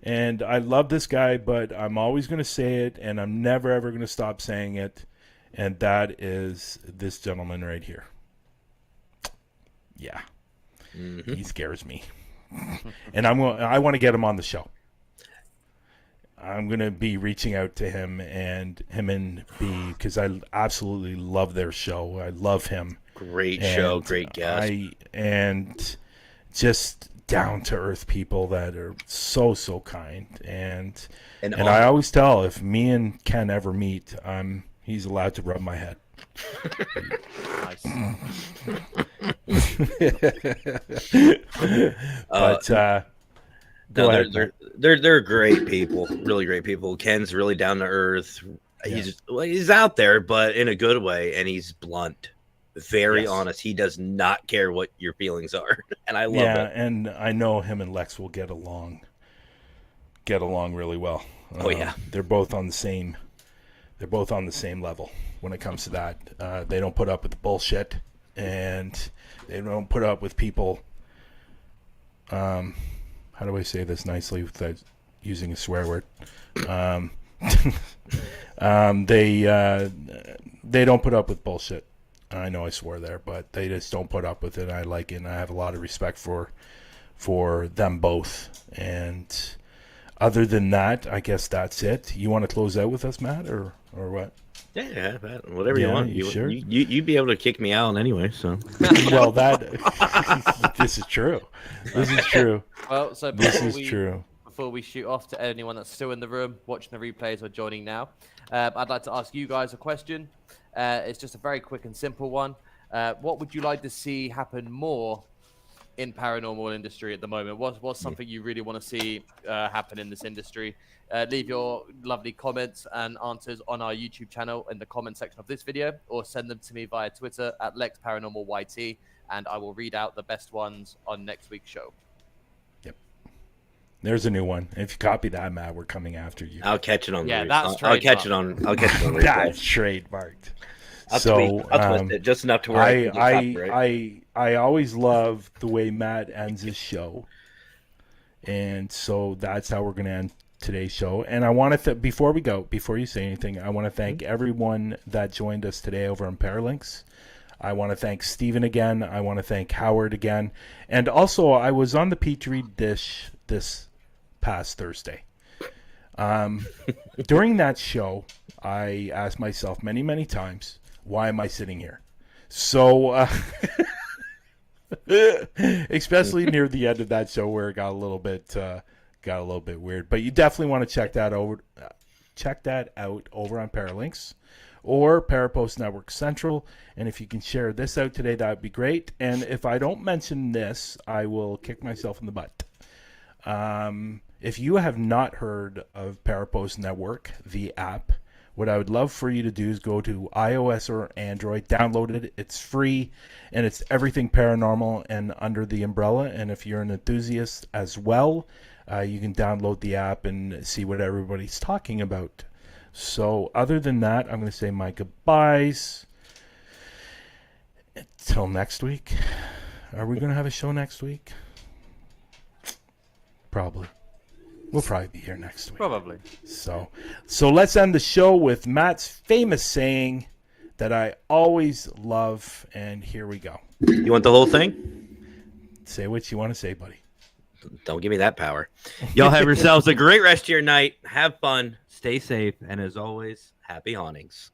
And I love this guy, but I'm always going to say it, and I'm never, ever going to stop saying it. And that is this gentleman right here. Yeah. Mm-hmm. He scares me. And I want to get him on the show. I'm going to be reaching out to him and B, because I absolutely love their show. I love him. Great show, great guest. And just down to earth people that are so kind, and I always tell, if me and Ken ever meet, he's allowed to rub my head. But they're great people, really great people. Ken's really down to earth. He's out there, but in a good way, and he's blunt. Very honest. He does not care what your feelings are, and I love it. Yeah, and I know him and Lex will get along really well. They're both on the same level when it comes to that. They don't put up with the bullshit, and they don't put up with people. How do I say this nicely without using a swear word? They don't put up with bullshit. I know I swore there, but they just don't put up with it. I like it, and I have a lot of respect for them both. And other than that, I guess that's it. You want to close out with us, Matt, or what? Yeah, whatever you want. You sure? You'd be able to kick me out anyway, so. Well, this is true. This is true. Well, so true. Before we shoot off to anyone that's still in the room, watching the replays or joining now, I'd like to ask you guys a question. It's just a very quick and simple one. What would you like to see happen more in paranormal industry at the moment? What's something you really want to see happen in this industry? Leave your lovely comments and answers on our YouTube channel in the comment section of this video, or send them to me via Twitter at LexParanormalYT, and I will read out the best ones on next week's show. Yep. There's a new one. If you copy that, Matt, we're coming after you. I'll catch it on. That's I'll catch it on. That's trademarked. I'll twist it just enough to where I always love the way Matt ends his show, and so that's how we're going to end today's show. And I want to before you say anything, I want to thank everyone that joined us today over on Paralinks. I want to thank Steven again. I want to thank Howard again. And also, I was on the Petri dish this past Thursday. During that show, I asked myself many, many times, why am I sitting here? So, especially near the end of that show where it got a little bit weird. But you definitely want to check that out over on Paralinks or Parapost Network Central. And if you can share this out today, that would be great. And if I don't mention this, I will kick myself in the butt. If you have not heard of Parapost Network, the app, what I would love for you to do is go to iOS or Android, download it. It's free, and it's everything paranormal and under the umbrella. And if you're an enthusiast as well, you can download the app and see what everybody's talking about. So other than that, I'm going to say my goodbyes. Until next week. Are we going to have a show next week? Probably. We'll probably be here next week. Probably. So let's end the show with Matt's famous saying that I always love, and here we go. You want the whole thing? Say what you want to say, buddy. Don't give me that power. Y'all have yourselves a great rest of your night. Have fun. Stay safe. And as always, happy hauntings.